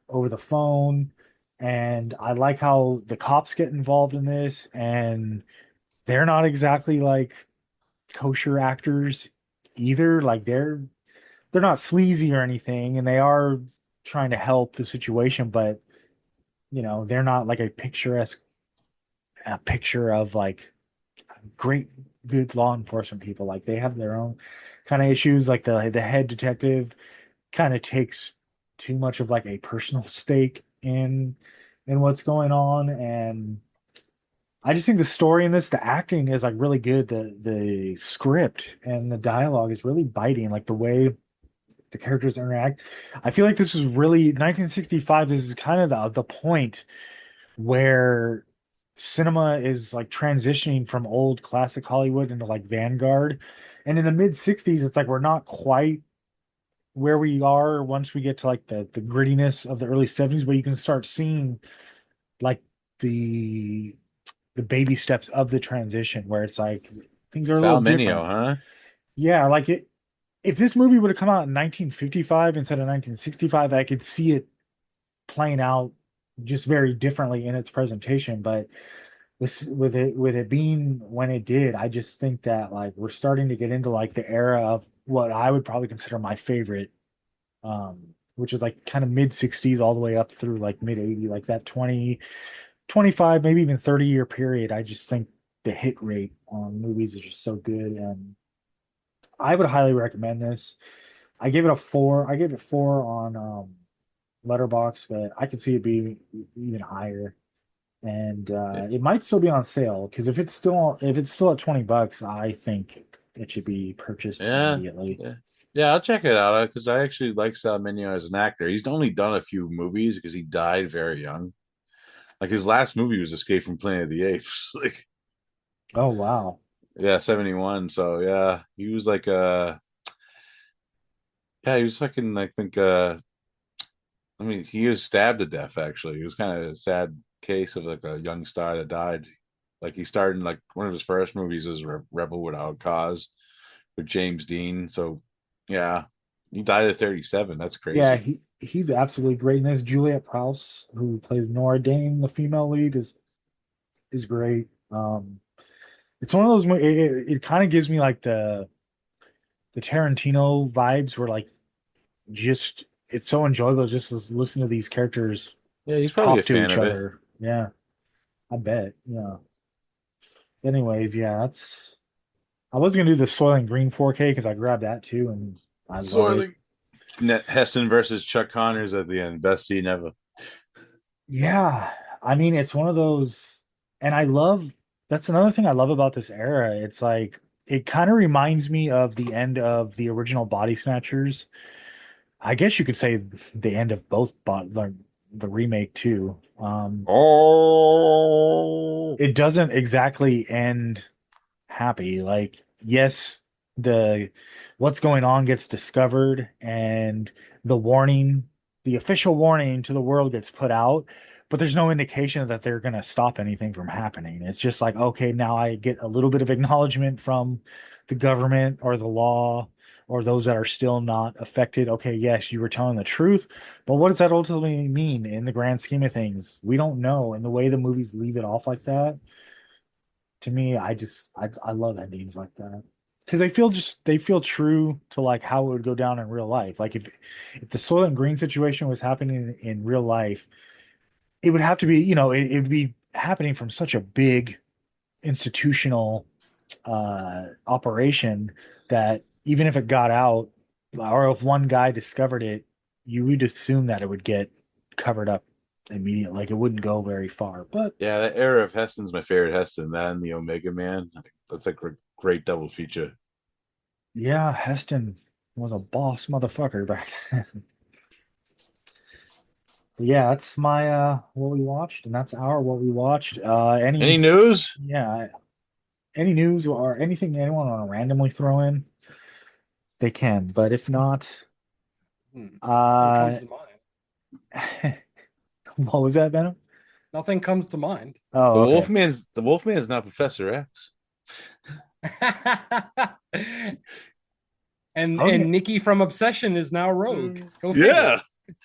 over the phone. And I like how the cops get involved in this, and they're not exactly like kosher actors either. Like they're not sleazy or anything, and they are trying to help the situation, but they're not like a picture of like great, good law enforcement people. Like they have their own kind of issues. Like the head detective kind of takes too much of like a personal stake in what's going on, and I just think the story in this, the acting is like really good. The script and the dialogue is really biting. Like the way the characters interact. I feel like this is really 1965. This is kind of the point where cinema is like transitioning from old classic Hollywood into like Vanguard. And in the mid 60s, it's like we're not quite where we are once we get to like the grittiness of the early 70s, but you can start seeing like the the baby steps of the transition where it's like things are a little Sal Mineo, different. huh? Yeah, like it if this movie would have come out in 1955 instead of 1965, I could see it playing out just very differently in its presentation. But with it being when it did, I just think that like we're starting to get into like the era of what I would probably consider my favorite, which is like kind of mid 60s all the way up through like mid 80s, like that 20, 25, maybe even 30-year period. I just think the hit rate on movies is just so good, and I would highly recommend this. I gave it a four. I gave it four on Letterbox, but I could see it being even higher. And it might still be on sale because if it's still at $20, I think it should be purchased Yeah, immediately. yeah, yeah. I'll check it out because I actually like Sal Mineo as an actor. He's only done a few movies because he died very young. Like his last movie was Escape from Planet of the Apes. Like, Oh wow. yeah, 71. So yeah, he was like yeah, he was fucking I think I mean he was stabbed to death actually. It was kind of a sad case of like a young star that died. Like he starred in like one of his first movies was Rebel Without Cause with James Dean. So yeah, he died at 37. That's Yeah, crazy. he's absolutely great in this. Juliet Prowse, who plays Nora Dane, the female lead, is great. It's one of those it kind of gives me like the Tarantino vibes where like just it's so enjoyable just to listen to these characters Yeah, he's probably a talk to fan each of it. other. Yeah, I bet. Yeah. Anyways, yeah, that's I was gonna do the Soylent Green 4K because I grabbed that too, and I love it. Sorling. Net Heston versus Chuck Connors at the end. Best scene ever. Yeah, I mean it's one of those, and I love that's another thing I love about this era. It's like it kind of reminds me of the end of the original Body Snatchers. I guess you could say the end of both the remake too. Oh, It doesn't exactly end happy. Like, yes, the what's going on gets discovered and the warning, the official warning to the world gets put out, but there's no indication that they're going to stop anything from happening. It's just like, okay, now I get a little bit of acknowledgement from the government or the law or those that are still not affected. Okay, yes, you were telling the truth, but what does that ultimately mean in the grand scheme of things? We don't know. And the way the movies leave it off like that, to me, I love endings like that because they feel true to like how it would go down in real life. Like if the Soylent Green situation was happening in real life, it would have to be it would be happening from such a big institutional operation that even if it got out or if one guy discovered it, you would assume that it would get covered up immediately. Like it wouldn't go very far. But yeah, that era of Heston's my favorite Heston. That and the Omega Man. That's like a great double feature. yeah, Heston was a boss motherfucker back then. Yeah, that's my what we watched, and that's our what we watched. Any Any news? yeah, any news or anything anyone want to randomly throw in, they can. But if not, Nothing uh comes to mind. what was that, Venom? Nothing comes to mind. Oh, okay. The Wolfman's not Professor X. I was gonna And Nikki from Obsession is now Rogue. Go figure. Yeah.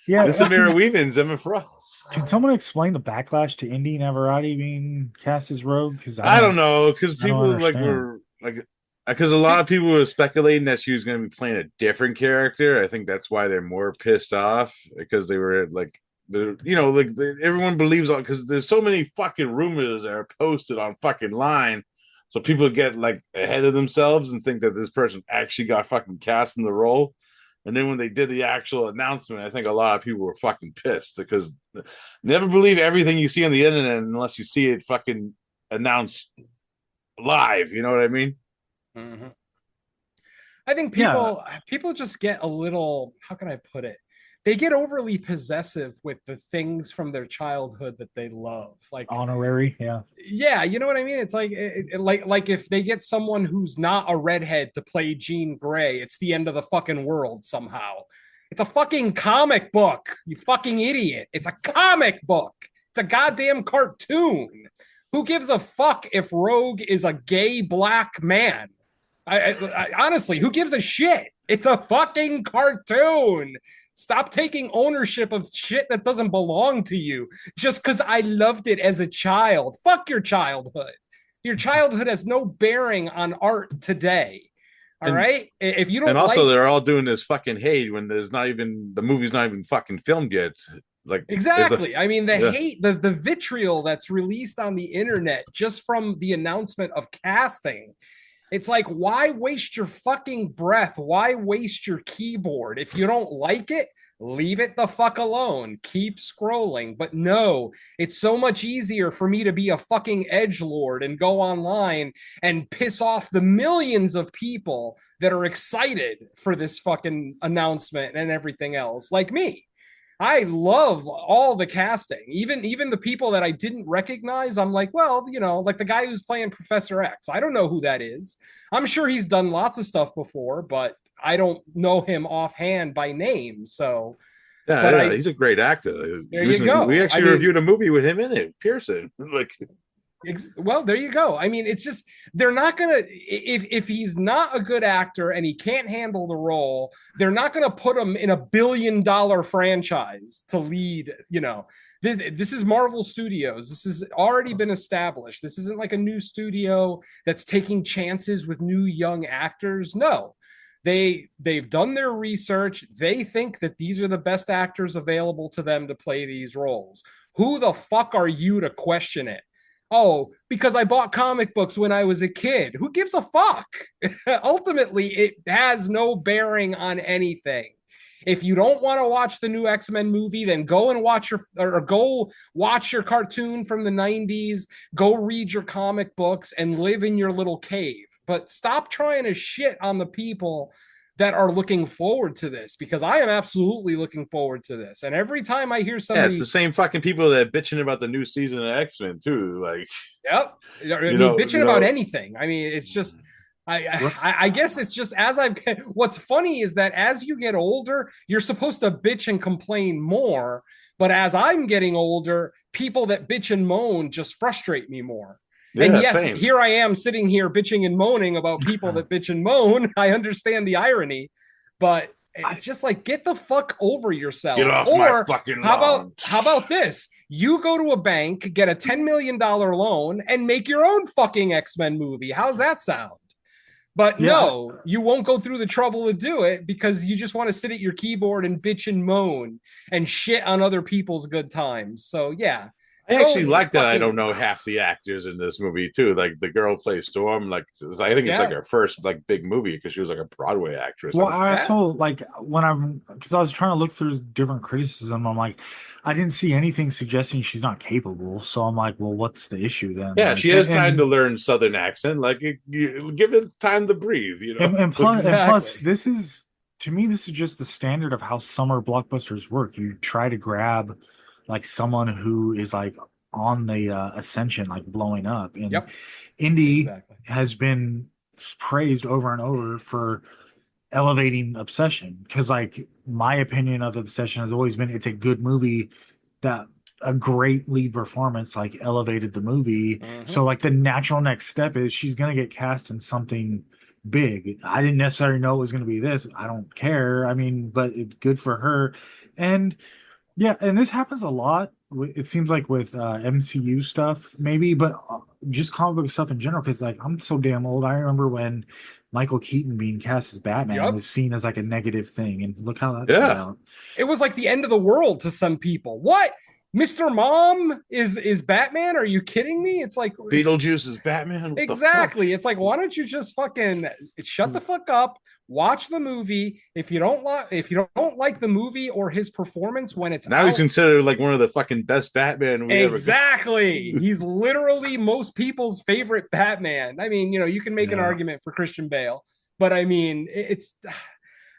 yeah, And Samara Weaving's Emma Frost. can someone explain the backlash to Indy Navarrete being cast as Rogue? Because I don't know, because I don't people like understand. were like because a lot of people were speculating that she was going to be playing a different character. I think that's why they're more pissed off because they were like, everyone believes on because there's so many fucking rumors that are posted on fucking line So people get like ahead of themselves and think that this person actually got fucking cast in the role. And then when they did the actual announcement, I think a lot of people were fucking pissed because never believe everything you see on the internet unless you see it fucking announced live. You know what I mean? Mhm. I think Yeah, people just get a little, how can I put it? They get overly possessive with the things from their childhood that they love. Like, honorary. Yeah, yeah, you know what I mean? It's like like if they get someone who's not a redhead to play Jean Grey, it's the end of the fucking world somehow. It's a fucking comic book, you fucking idiot. It's a comic book. It's a goddamn cartoon. Who gives a fuck if Rogue is a gay black man? Honestly, who gives a shit? It's a fucking cartoon. Stop taking ownership of shit that doesn't belong to you just because I loved it as a child. Fuck your childhood. Your childhood has no bearing on art today. All And right. If you and don't also like they're all doing this fucking hate when there's not even the movie's not even fucking filmed yet. Like if the exactly, I mean, the yeah. hate, the vitriol that's released on the internet just from the announcement of casting. It's like, why waste your fucking breath? Why waste your keyboard? If you don't like it, leave it the fuck alone. Keep scrolling. But no, it's so much easier for me to be a fucking edge lord and go online and piss off the millions of people that are excited for this fucking announcement and everything else, like me. I love all the casting, even the people that I didn't recognize. I'm like, well, you know, like the guy who's playing Professor X. I don't know who that is. I'm sure he's done lots of stuff before, but I don't know him offhand by name. So, Yeah, but yeah, I he's a great actor. there you We go. I actually mean, reviewed a movie with him in it, Pearson. Like, well, there you go. I mean, it's just they're not gonna if he's not a good actor and he can't handle the role, they're not gonna put him in $1 billion franchise to lead. You know, this is Marvel Studios. This has already been established. This isn't like a new studio that's taking chances with new young actors. No. They've done their research. They think that these are the best actors available to them to play these roles. Who the fuck are you to question it? Oh, because I bought comic books when I was a kid. Who gives a fuck? Ultimately, it has no bearing on anything. If you don't want to watch the new X-Men movie, then go and watch your or go watch your cartoon from the 90s, go read your comic books and live in your little cave. But stop trying to shit on the people that are looking forward to this because I am absolutely looking forward to this. And every time I hear yeah, it's somebody the same fucking people that bitching about the new season of X-Men too. Like, yep. I mean, bitching you about know, anything. I mean, it's just. what's I guess it's just as I've. What's funny is that as you get older, you're supposed to bitch and complain more. But as I'm getting older, people that bitch and moan just frustrate me more. And yeah, yes, same. here I am sitting here bitching and moaning about people that bitch and moan. I understand the irony, but I, it's just like get the fuck over Get yourself. off my Or fucking how about lawn. this? You go to a bank, get a $10 million loan, and make your own fucking X-Men movie. How's that sound? But yeah, no, you won't go through the trouble to do it because you just want to sit at your keyboard and bitch and moan and shit on other people's good times. So yeah, I actually go like that I don't fucking know half the actors in this movie too. Like the girl plays Storm. Like I think it's like yeah, her first like big movie because she was like a Broadway actress. well, I yeah. also like when I'm because I was trying to look through different criticism. I'm like, I didn't see anything suggesting she's not capable. So I'm like, well, what's the issue then? Yeah, she Like, has time to learn Southern accent. Like you give it time to breathe. and Exactly. plus, this is to me, this is just the standard of how summer blockbusters work. You try to grab like someone who is like on the ascension, like blowing up, and Yep. Indy Exactly. has been praised over and over for elevating Obsession because like my opinion of Obsession has always been it's a good movie that a great lead performance like elevated the movie. Mm-hmm. So like the natural next step is she's gonna get cast in something big. I didn't necessarily know it was gonna be this. I don't care. I mean, but it's good for her. And yeah, and this happens a lot. It seems like with MCU stuff, maybe, but just comic book stuff in general. Because like I'm so damn old. I remember when Michael Keaton being cast as Batman Yep. was seen as like a negative thing, and look how that turned Yeah, out. It was like the end of the world to some people. What? Mr. Mom is Batman. Are you kidding me? It's like Beetlejuice is Batman. What the fuck? exactly. It's like, why don't you just fucking shut the fuck up, watch the movie. If you don't like the movie or his performance when it's Now he's out, considered like one of the fucking best Batman we ever got. exactly. He's literally most people's favorite Batman. I mean, you can make an argument for Christian Bale, but I mean, it's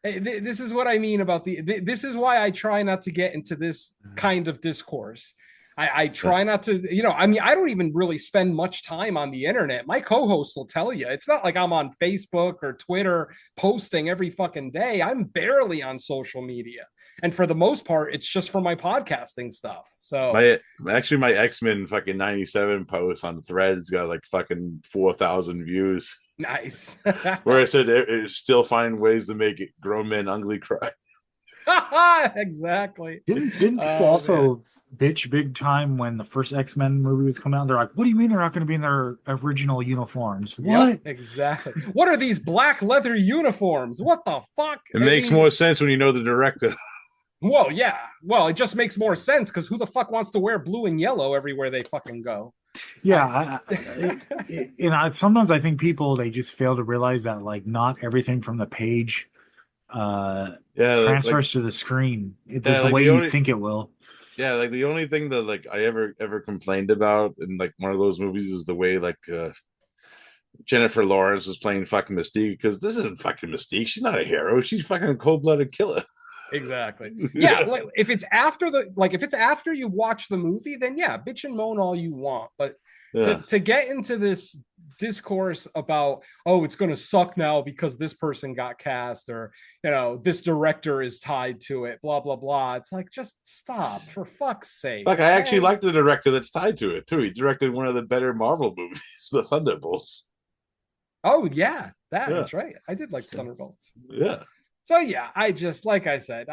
this is what I mean about this is why I try not to get into this kind of discourse. I try not to, I mean, I don't even really spend much time on the internet. My co-hosts will tell you. It's not like I'm on Facebook or Twitter posting every fucking day. I'm barely on social media. And for the most part, it's just for my podcasting stuff. So my X-Men fucking 97 post on Threads got like fucking 4,000 views. Nice. Where I said it still find ways to make grown men ugly cry. Exactly. Didn't people also bitch big time when the first X-Men movie was coming out? They're like, what do you mean they're not going to be in their original uniforms? What? Yep, exactly. What are these black leather uniforms? What the fuck? It makes more sense when you know the director. Well, yeah. Well, it just makes more sense because who the fuck wants to wear blue and yellow everywhere they fucking go? Yeah, sometimes I think people they just fail to realize that like not everything from the page transfers to the screen the way you think it will. Yeah, like the only thing that like I ever complained about in like one of those movies is the way like Jennifer Lawrence was playing fucking Mystique, because this isn't fucking Mystique. She's not a hero. She's fucking a cold-blooded killer. Exactly. Yeah, like, if it's after you've watched the movie, then yeah, bitch and moan all you want. But to get into this discourse about, oh, it's going to suck now because this person got cast, or this director is tied to it, blah blah blah, it's like, just stop, for fuck's sake. Like, I actually like the director that's tied to it too. He directed one of the better Marvel movies, The Thunderbolts. Oh yeah, that's right. I did like Thunderbolts. Yeah. So yeah, I just, like I said,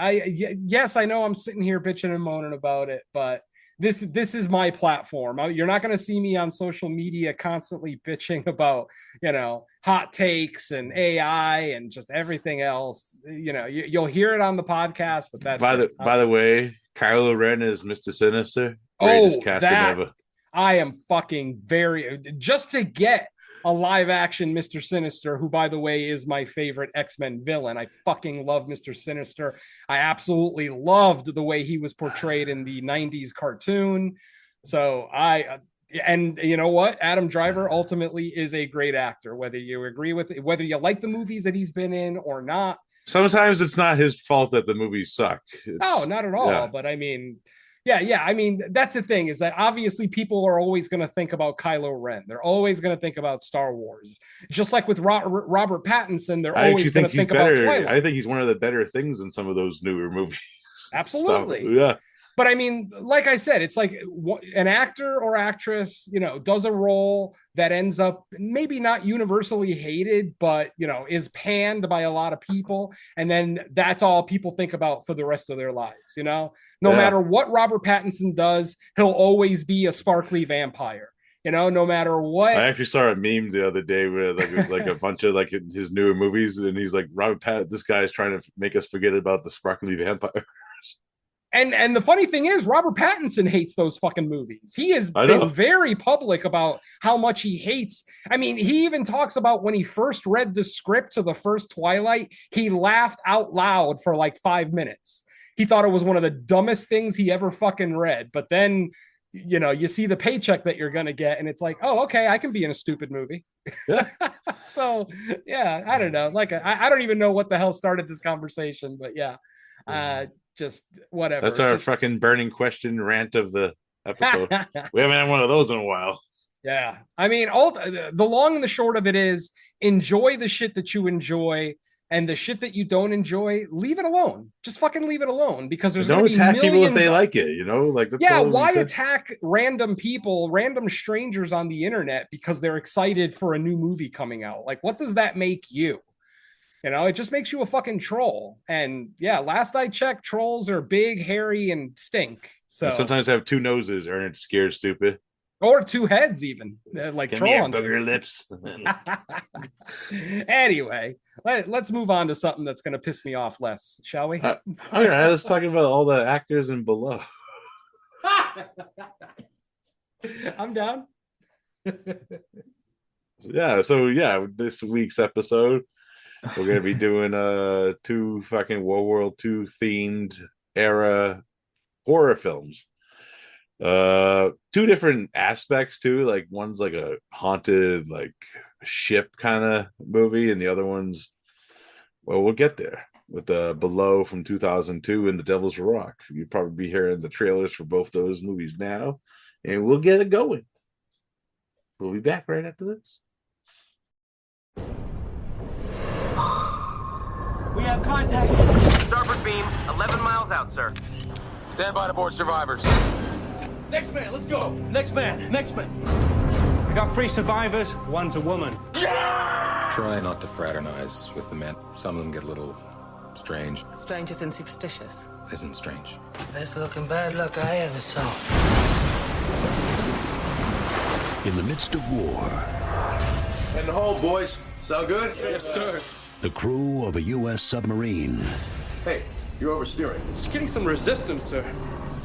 yes, I know I'm sitting here bitching and moaning about it, but this is my platform. You're not going to see me on social media constantly bitching about, hot takes and AI and just everything else. You'll hear it on the podcast, but that's by the way, Kylo Ren is Mr. Sinister. Greatest casting ever. I am fucking just to get a live action Mr. Sinister, who, by the way, is my favorite X-Men villain. I fucking love Mr. Sinister. I absolutely loved the way he was portrayed in the 90s cartoon. So and you know what? Adam Driver ultimately is a great actor, whether you agree with it, whether you like the movies that he's been in or not. Sometimes it's not his fault that the movies suck. No, not at all. Yeah. But I mean, yeah. I mean, that's the thing, is that obviously people are always going to think about Kylo Ren. They're always going to think about Star Wars. Just like with Robert Pattinson, they're always going to think about Twilight. I think he's one of the better things in some of those newer movies. Absolutely. Yeah. But I mean, like I said, it's like an actor or actress, does a role that ends up maybe not universally hated, but, is panned by a lot of people. And then that's all people think about for the rest of their lives. No matter what Robert Pattinson does, he'll always be a sparkly vampire. No matter what. I actually saw a meme the other day where like it was like a bunch of like his newer movies, and he's like, this guy is trying to make us forget about the sparkly vampire. And the funny thing is, Robert Pattinson hates those fucking movies. He has been very public about how much he hates. I mean, he even talks about when he first read the script to the first Twilight, he laughed out loud for like 5 minutes. He thought it was one of the dumbest things he ever fucking read. But then, you see the paycheck that you're going to get, and it's like, oh, okay, I can be in a stupid movie. Yeah. So, yeah, I don't know. Like, I don't even know what the hell started this conversation, but yeah. Just whatever. That's our fucking burning question rant of the episode. We haven't had one of those in a while. Yeah. I mean, the long and the short of it is, enjoy the shit that you enjoy, and the shit that you don't enjoy, leave it alone. Just fucking leave it alone, because there's going to be millions. Don't attack people if they like it, like. Why attack random people, random strangers on the internet because they're excited for a new movie coming out? Like, what does that make you? It just makes you a fucking troll. And yeah, last I checked, trolls are big, hairy, and stink. So and sometimes have two noses, or it's scared stupid. Or two heads, even. Like Give troll me booger lips. Anyway, let's move on to something that's going to piss me off less, shall we? All right, let's talk about all the actors in Below. I'm down. So this week's episode, we're gonna be doing two fucking World War II themed era horror films. Two different aspects too. Like one's like a haunted like ship kind of movie, and the other one's, well, we'll get there with the Below from 2002 and The Devil's Rock. You'll probably be hearing the trailers for both those movies now, and we'll get it going. We'll be back right after this. We have contact. Starboard beam, 11 miles out, sir. Stand by to board survivors. Next man, let's go. Next man, next man. We got 3 survivors. One's a woman. Try not to fraternize with the men. Some of them get a little strange. Strangers and superstitious. Isn't strange. Best looking bad luck I ever saw. In the midst of war, In the hole, boys. Sound good? Yes, sir. the crew of a U.S. submarine Hey, you're oversteering. Just getting some resistance, sir.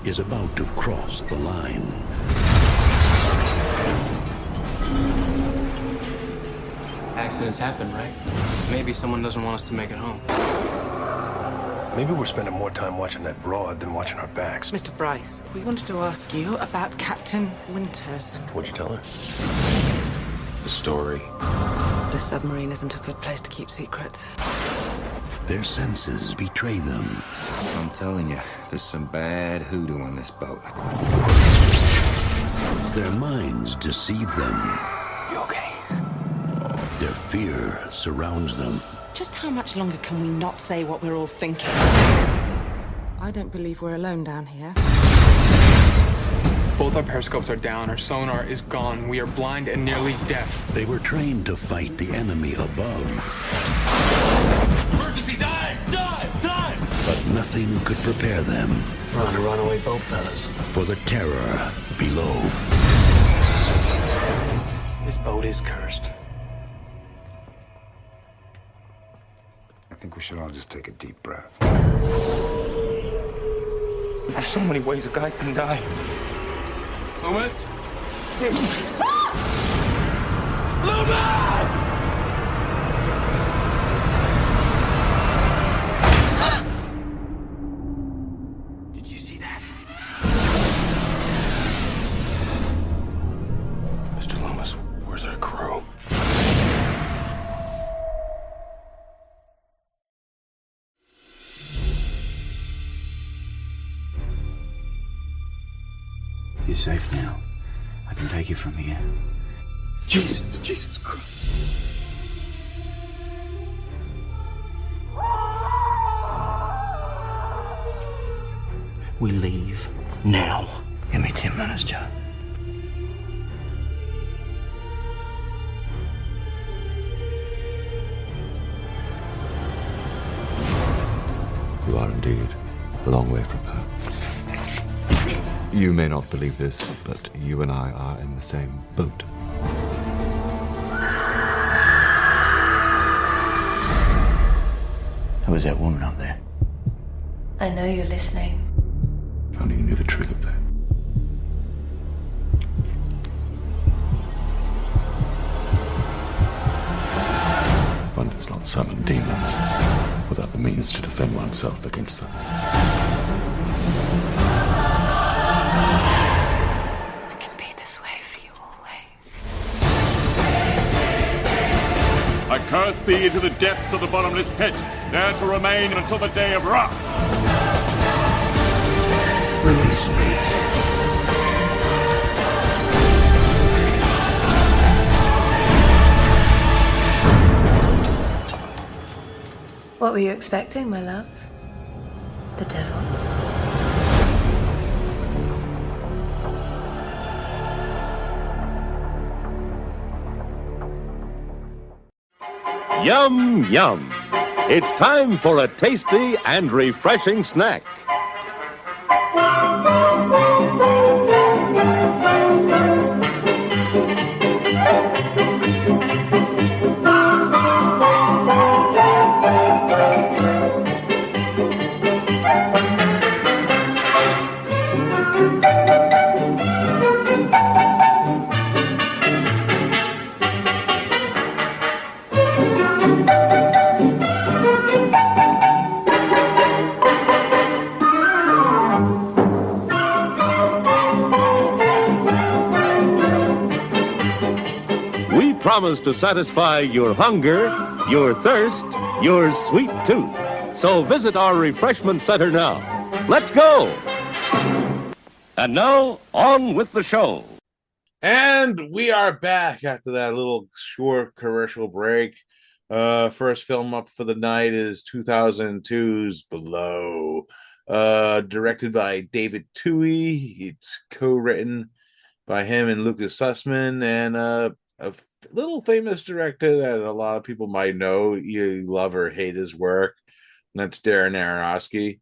is about to cross the line. Accidents happen, right? Maybe someone doesn't want us to make it home. Maybe we're spending more time watching that broad than watching our backs. Mr. Bryce, we wanted to ask you about Captain Winters. What'd you tell her? The story. The submarine isn't a good place to keep secrets. Their senses betray them. I'm telling you, there's some bad hoodoo on this boat. Their minds deceive them. You okay? Their fear surrounds them. Just how much longer can we not say what we're all thinking? I don't believe we're alone down here. Both our periscopes are down, our sonar is gone, we are blind and nearly deaf. They were trained to fight the enemy above. Emergency, dive! Dive! Dive! But nothing could prepare them We're on a runaway boat, fellas. for the terror below. This boat is cursed. I think we should all just take a deep breath. There's so many ways a guy can die. Loomis? Loomis! Did you see that? Mr. Loomis, where's our crew? You're safe now. I can take you from here. Jesus Christ. We leave now. Give me 10 minutes, Joe. You are indeed a long way from her. You may not believe this, but you and I are in the same boat. Who was that woman up there? I know you're listening. If only you knew the truth of that. One does not summon demons without the means to defend oneself against them. I can be this way for you always. I curse thee into the depths of the bottomless pit, there to remain until the day of wrath. Release me. What were you expecting, my love? The devil? Yum, yum. It's time for a tasty and refreshing snack. promise to satisfy your hunger, your thirst, your sweet tooth. So visit our refreshment center now. Let's go! And now, on with the show. And we are back after that little short commercial break. First film up for the night is 2002's Below, directed by David Twohy. It's co-written by him and Lucas Sussman, and a little famous director that a lot of people might know. You love or hate his work. And that's Darren Aronofsky.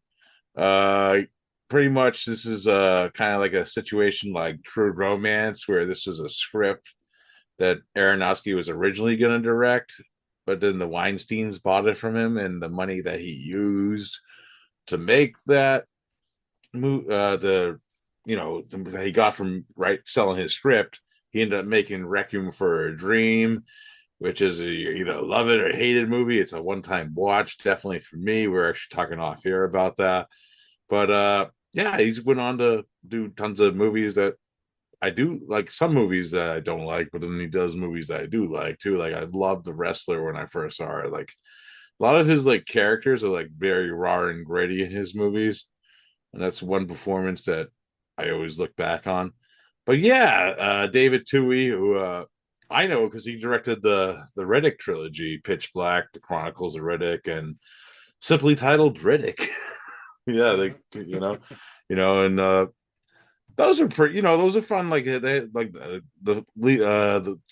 Pretty much this is kind of like a situation like True Romance, where this was a script that Aronofsky was originally going to direct, but then the Weinsteins bought it from him, and the money that he used to make that that he got from selling his script, he ended up making Requiem for a Dream, which is either love it or hate it movie. It's a one-time watch, definitely for me. We're actually talking off here about that. But yeah, he's went on to do tons of movies that I do like, some movies that I don't like, but then he does movies that I do like too. Like I loved The Wrestler when I first saw it. Like a lot of his like characters are like very raw and gritty in his movies. And that's one performance that I always look back on. But yeah, David Twohy, who I know because he directed the Riddick trilogy, Pitch Black, The Chronicles of Riddick, and simply titled Riddick. Yeah, and those are pretty, those are fun. Like they like the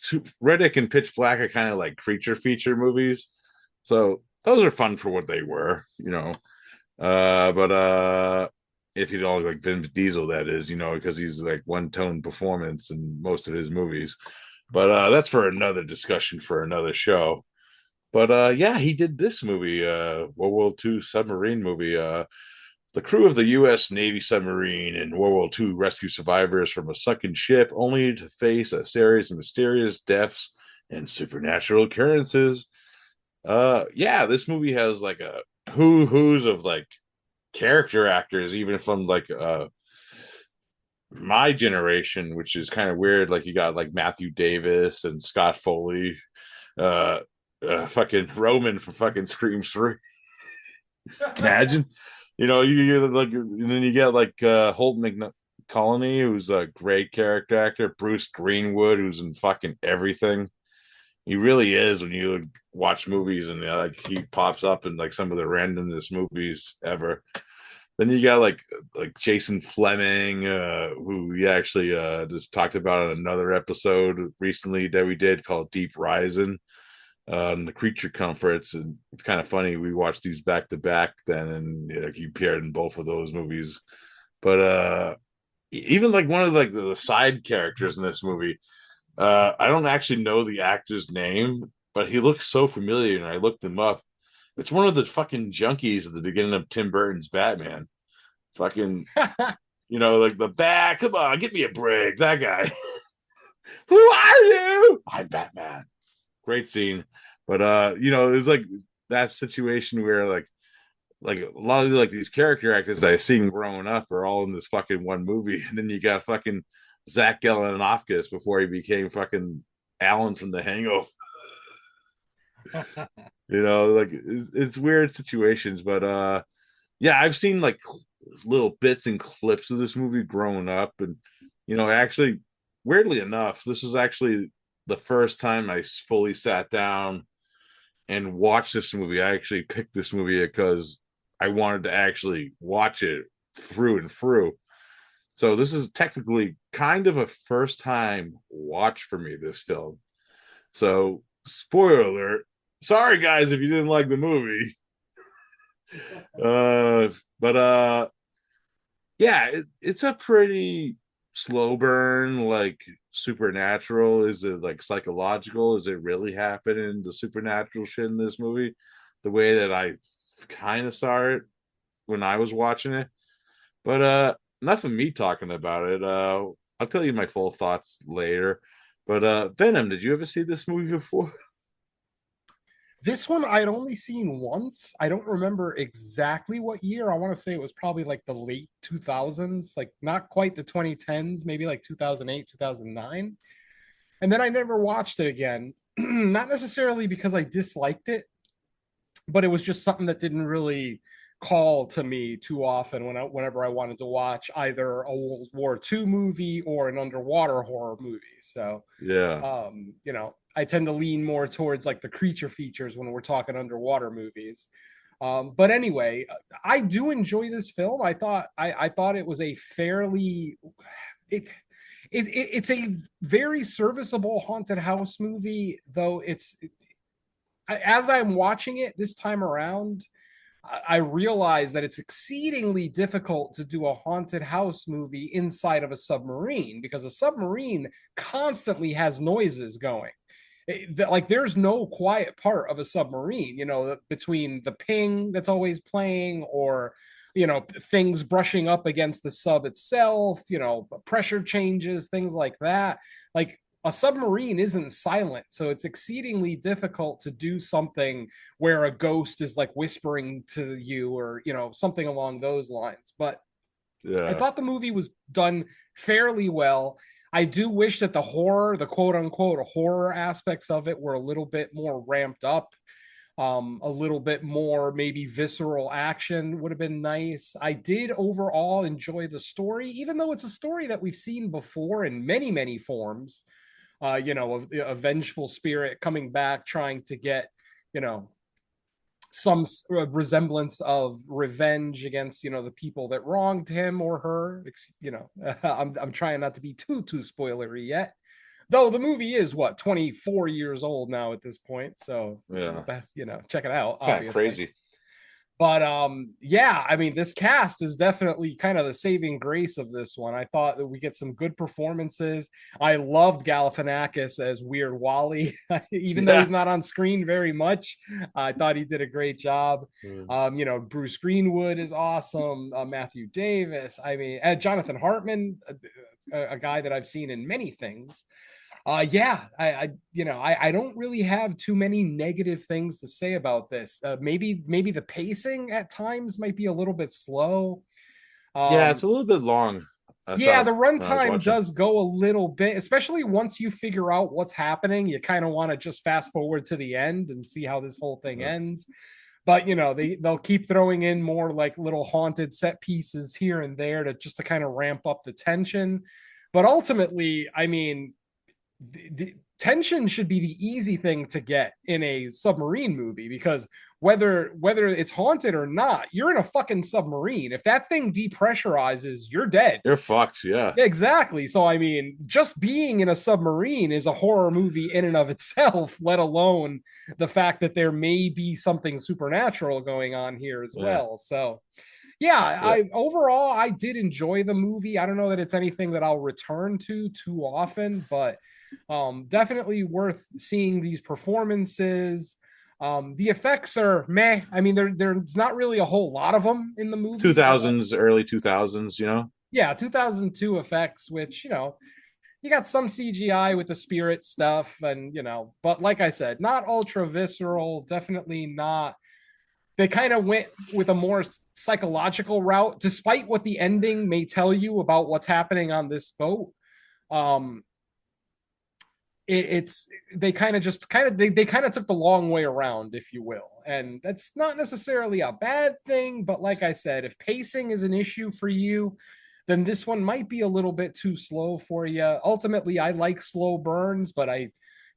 two, Riddick and Pitch Black are kind of like creature feature movies, so those are fun for what they were, but if you don't like Vin Diesel, that is, because he's like one tone performance in most of his movies. But that's for another discussion for another show. But yeah, he did this movie, World War II submarine movie. The crew of the U.S. Navy submarine in World War II rescue survivors from a sunken ship, only to face a series of mysterious deaths and supernatural occurrences. Yeah, this movie has like a who's of like character actors, even from like my generation, which is kind of weird. Like you got like Matthew Davis and Scott Foley, fucking Roman from fucking Scream 3. Imagine. You get like, and then you get like Holt McCallany, who's a great character actor. Bruce Greenwood, who's in fucking everything. He really is when you watch movies, and like he pops up in like some of the randomest movies ever. Then you got like Jason Fleming, who we actually just talked about on another episode recently that we did called Deep Rising. The Creature Comforts, and it's kind of funny, we watched these back to back then, and he appeared in both of those movies. But even like one of like the side characters in this movie, I don't actually know the actor's name, but he looks so familiar, and I looked him up. It's one of the fucking junkies at the beginning of Tim Burton's Batman. Fucking like the back, come on, give me a break, that guy. Who are you? I'm Batman. Great scene. But it's like that situation where like a lot of like these character actors I've seen growing up are all in this fucking one movie, and then you got fucking Zach Galifianakis before he became fucking Alan from The Hangover. Like it's weird situations, but yeah, I've seen like little bits and clips of this movie growing up, and actually, weirdly enough, this is actually the first time I fully sat down and watched this movie. I actually picked this movie because I wanted to actually watch it through and through. So this is technically kind of a first time watch for me, this film. So spoiler alert. Sorry guys if you didn't like the movie. But yeah, it's a pretty slow burn, like supernatural. Is it like psychological? Is it really happening, the supernatural shit in this movie, the way that I kind of saw it when I was watching it? But enough of me talking about it. I'll tell you my full thoughts later. But Venom, did you ever see this movie before? This one I'd only seen once. I don't remember exactly what year. I want to say it was probably like the late 2000s, like not quite the 2010s, maybe like 2008, 2009. And then I never watched it again. not necessarily because I disliked it, but it was just something that didn't really call to me too often whenever I wanted to watch either a World War II movie or an underwater horror movie. So Yeah. I tend to lean more towards like the creature features when we're talking underwater movies. But anyway, I do enjoy this film. I thought it was a fairly it's a very serviceable haunted house movie, though as I'm watching it this time around, I realize that it's exceedingly difficult to do a haunted house movie inside of a submarine because a submarine constantly has noises going. Like there's no quiet part of a submarine, between the ping that's always playing or things brushing up against the sub itself, pressure changes, things like that. Like a submarine isn't silent, so it's exceedingly difficult to do something where a ghost is like whispering to you or something along those lines. But Yeah. I thought the movie was done fairly well. I do wish that the quote unquote horror aspects of it were a little bit more ramped up. A little bit more maybe visceral action would have been nice. I did overall enjoy the story, even though it's a story that we've seen before in many, many forms. A vengeful spirit coming back, trying to get, some resemblance of revenge against, the people that wronged him or her. I'm trying not to be too spoilery yet. Though the movie is 24 years old now at this point, so Yeah. check it out. Kind of Obviously. crazy. But yeah, I mean, this cast is definitely kind of the saving grace of this one. I thought that we get some good performances. I loved Galifianakis as Weird Wally, even though he's not on screen very much. I thought he did a great job. Bruce Greenwood is awesome. Matthew Davis. I mean, Jonathan Hartman, a guy that I've seen in many things. I don't really have too many negative things to say about this. Maybe the pacing at times might be a little bit slow. Yeah, it's a little bit long. The runtime does go a little bit, especially once you figure out what's happening. You kind of want to just fast forward to the end and see how this whole thing ends. But they'll keep throwing in more like little haunted set pieces here and there to kind of ramp up the tension. But ultimately, I mean, the tension should be the easy thing to get in a submarine movie, because whether it's haunted or not, you're in a fucking submarine. If that thing depressurizes, you're dead. You're fucked. Yeah. Exactly. So I mean, just being in a submarine is a horror movie in and of itself, let alone the fact that there may be something supernatural going on here as well. So yeah, overall I did enjoy the movie. I don't know that it's anything that I'll return to too often, but definitely worth seeing these performances. The effects are meh. I mean, there's not really a whole lot of them in the movie. 2000s, early 2000s, Yeah, 2002 effects, which, you got some CGI with the spirit stuff and, but like I said, not ultra visceral, definitely not. They kind of went with a more psychological route, despite what the ending may tell you about what's happening on this boat. They kind of took the long way around, if you will, and that's not necessarily a bad thing. But like I said, if pacing is an issue for you, then this one might be a little bit too slow for you. Ultimately, I like slow burns, but I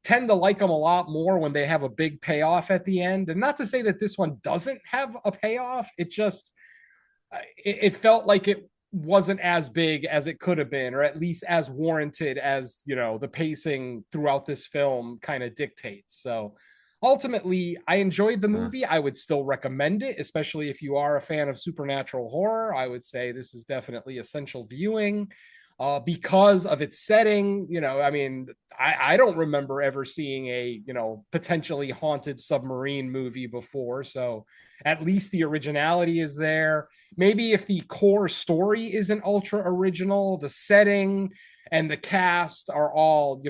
tend to like them a lot more when they have a big payoff at the end. And not to say that this one doesn't have a payoff, it felt like it wasn't as big as it could have been, or at least as warranted as the pacing throughout this film kind of dictates. So ultimately, I enjoyed the movie. I would still recommend it, especially if you are a fan of supernatural horror. I would say this is definitely essential viewing because of its setting. I mean, I don't remember ever seeing a potentially haunted submarine movie before, so at least the originality is there. Maybe if the core story isn't ultra original, the setting and the cast are all,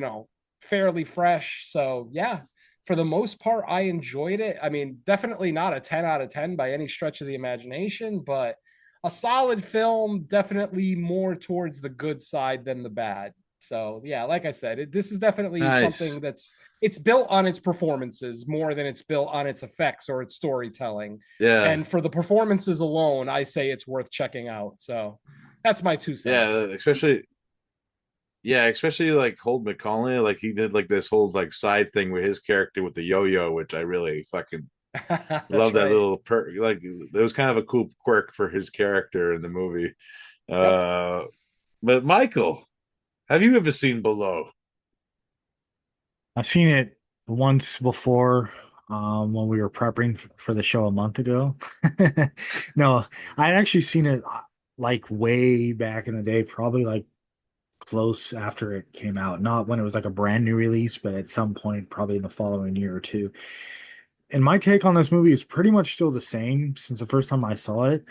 fairly fresh. So yeah, for the most part, I enjoyed it. I mean, definitely not a 10 out of 10 by any stretch of the imagination, but a solid film, definitely more towards the good side than the bad. So yeah, like I said, this is definitely Nice. something it's built on its performances more than it's built on its effects or its storytelling. Yeah. And for the performances alone, I say it's worth checking out. So that's my 2 cents. Especially like Holt McCallany, like he did like this whole like side thing with his character with the yo-yo, which I really fucking love that right. little like it was kind of a cool quirk for his character in the movie. Yep. But Michael, have you ever seen Below? I've seen it once before, when we were prepping for the show a month ago. No, I had actually seen it like way back in the day, probably like close after it came out. Not when it was like a brand new release, but at some point, probably in the following year or two. And my take on this movie is pretty much still the same since the first time I saw it.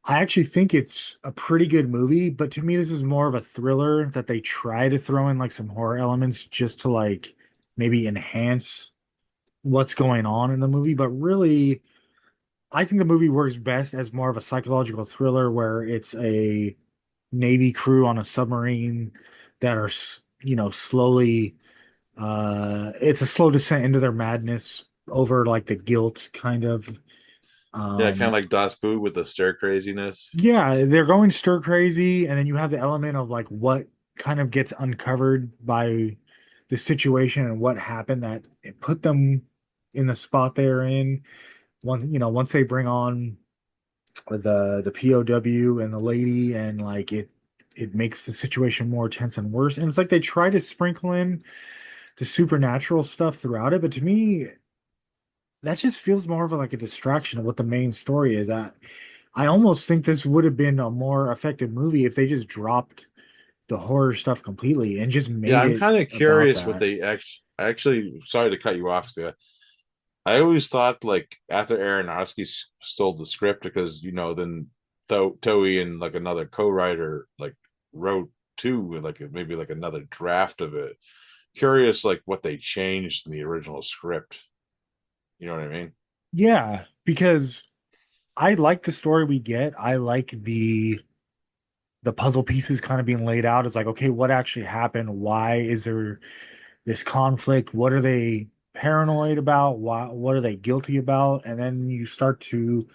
I actually think it's a pretty good movie, but to me, this is more of a thriller that they try to throw in like some horror elements just to like maybe enhance what's going on in the movie. But really, I think the movie works best as more of a psychological thriller where it's a Navy crew on a submarine that are, slowly, it's a slow descent into their madness over like the guilt kind of. Yeah, kind of Um, like Das Boot with the stir craziness. Yeah, they're going stir crazy, and then you have the element of like what kind of gets uncovered by the situation and what happened that it put them in the spot they're in. Once they bring on the POW and the lady, and like it makes the situation more tense and worse. And it's like they try to sprinkle in the supernatural stuff throughout it, but to me, that just feels more of like a distraction of what the main story is. I almost think this would have been a more effective movie if they just dropped the horror stuff completely and just Yeah, made I'm it kind of about curious what that. they actually. Sorry to cut you off there. I always thought like after Aronofsky stole the script because then Toei and like another co-writer like wrote too like maybe like another draft of it. Curious like what they changed in the original script. You know what I mean? Yeah, because I like the story we get. I like the puzzle pieces kind of being laid out. It's like, okay, what actually happened? Why is there this conflict? What are they paranoid about? What are they guilty about? And then you start to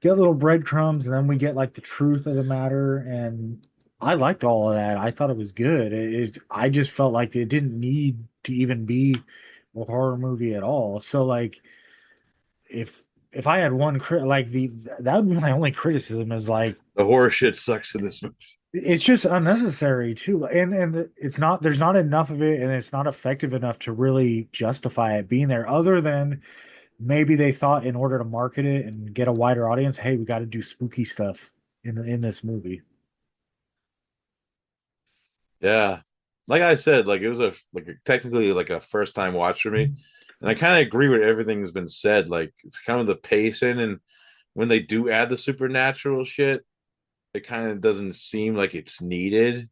get little breadcrumbs, and then we get like the truth of the matter. And I liked all of that. I thought it was good. I just felt like it didn't need to even be a horror movie at all. So like if if I had one like that would be my only criticism is like The horror shit sucks in this movie. it's just unnecessary too, and it's not there's not enough of it, and it's not effective enough to really justify it being there, other than maybe they thought in order to market it and get a wider audience, hey, we got to do spooky stuff in this movie. Yeah. Like I said, like it was technically like a first time watch for me. And I kind of agree with everything that's been said. Like it's kind of the pacing and when they do add the supernatural shit, it kind of doesn't seem like it's needed.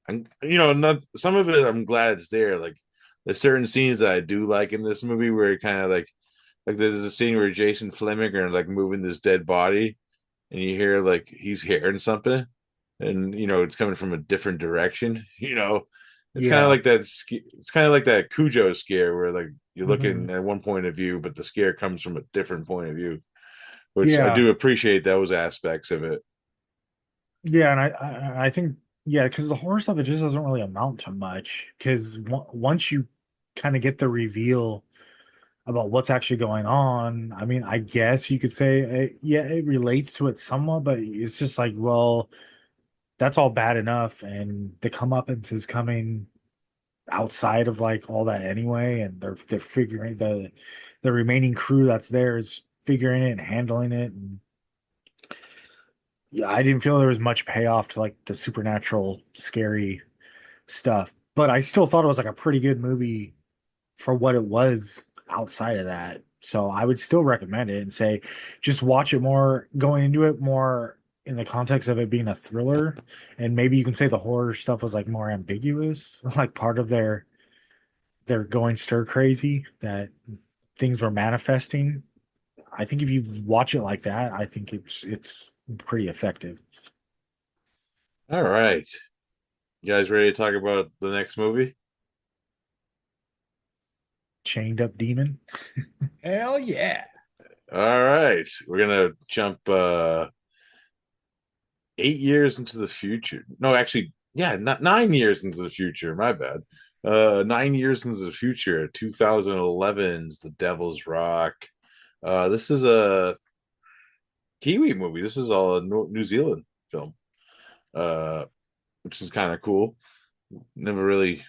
And not some of it I'm glad it's there. Like there's certain scenes that I do like in this movie where it kind of like there's a scene where Jason Fleming are like moving this dead body and you hear like he's hearing something and it's coming from a different direction. It's kind of Yeah. like that. It's kind of like that Cujo scare where like you're looking Mhm. at one point of view, but the scare comes from a different point of view, which I Yeah. do appreciate those aspects of it. Yeah, and I think yeah, because the horror stuff it just doesn't really amount to much. Because once you kind of get the reveal about what's actually going on, I mean, I guess you could say yeah, it relates to it somewhat, but it's just like, well, that's all bad enough, and the comeuppance is coming outside of like all that anyway, and they're figuring the remaining crew that's there is figuring it and handling it, and yeah, I didn't feel there was much payoff to like the supernatural scary stuff, but I still thought it was like a pretty good movie for what it was outside of that. So I would still recommend it and say just watch it more going into it more in the context of it being a thriller, and maybe you can say the horror stuff was like more ambiguous, like part of their going stir crazy that things were manifesting. I think if you watch it like that, I think it's pretty effective. All right. You guys ready to talk about the next movie? Chained Up Demon. Hell yeah. All right, we're gonna jump 8 years into the future. No, actually, yeah, not 9 years into the future. My bad. 9 years into the future, 2011's The Devil's Rock. This is a Kiwi movie. This is all a New Zealand film, uh, which is kind of cool. Never really.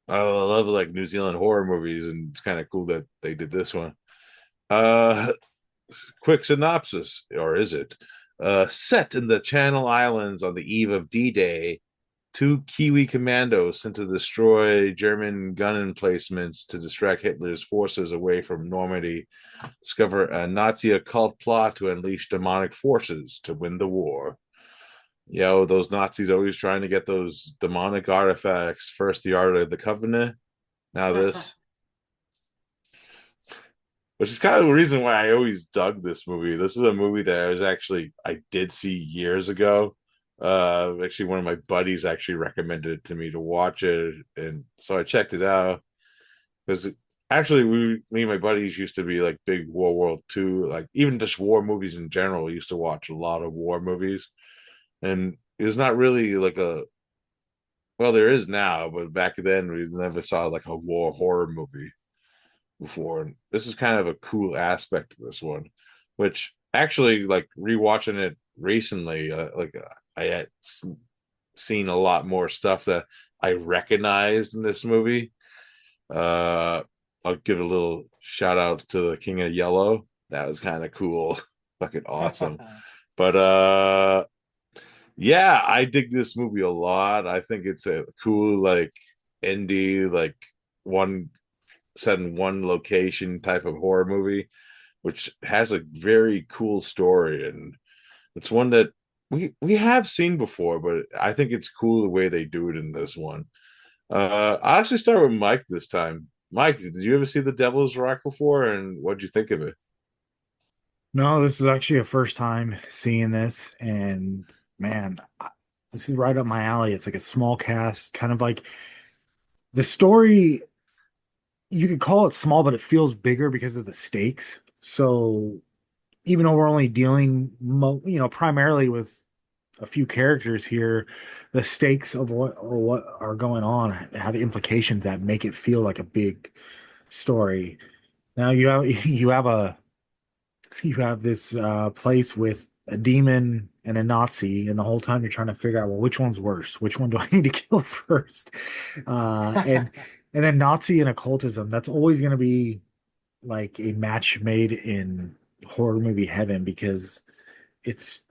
I love like New Zealand horror movies, and it's kind of cool that they did this one. Uh, Quick synopsis, or is it? Set in the Channel Islands on the eve of D-Day, two Kiwi commandos sent to destroy German gun emplacements to distract Hitler's forces away from Normandy discover a Nazi occult plot to unleash demonic forces to win the war. Yo, those Nazis always trying to get those demonic artifacts. First the Art of the Covenant, now this. Which is kind of the reason why I always dug this movie. This is a movie that I did see years ago. Actually, one of my buddies actually recommended it to me to watch it, and so I checked it out. Because actually, me and my buddies used to be like big World War II, like even just war movies in general. We used to watch a lot of war movies, and it's not really like a well, there is now, but back then we never saw like a war horror movie before. And this is kind of a cool aspect of this one, which actually, like rewatching it recently, I had seen a lot more stuff that I recognized in this movie. I'll give a little shout out to the King of Yellow. That was kind of cool. Fucking awesome. But yeah, I dig this movie a lot. I think it's a cool like indie, like one set in one location type of horror movie, which has a very cool story, and it's one that we have seen before, but I think it's cool the way they do it in this one. I'll actually start with Mike this time. Mike, did you ever see The Devil's Rock before, and what'd you think of it? No, this is actually a first time seeing this, and man, this is right up my alley. It's like a small cast, kind of like the story. You could call it small, but it feels bigger because of the stakes. So even though we're only dealing, primarily with a few characters here, the stakes of what are going on have implications that make it feel like a big story. Now you have this place with a demon and a Nazi, and the whole time you're trying to figure out, well, which one's worse? Which one do I need to kill first? And then Nazi and occultism, that's always going to be like a match made in horror movie heaven, because it's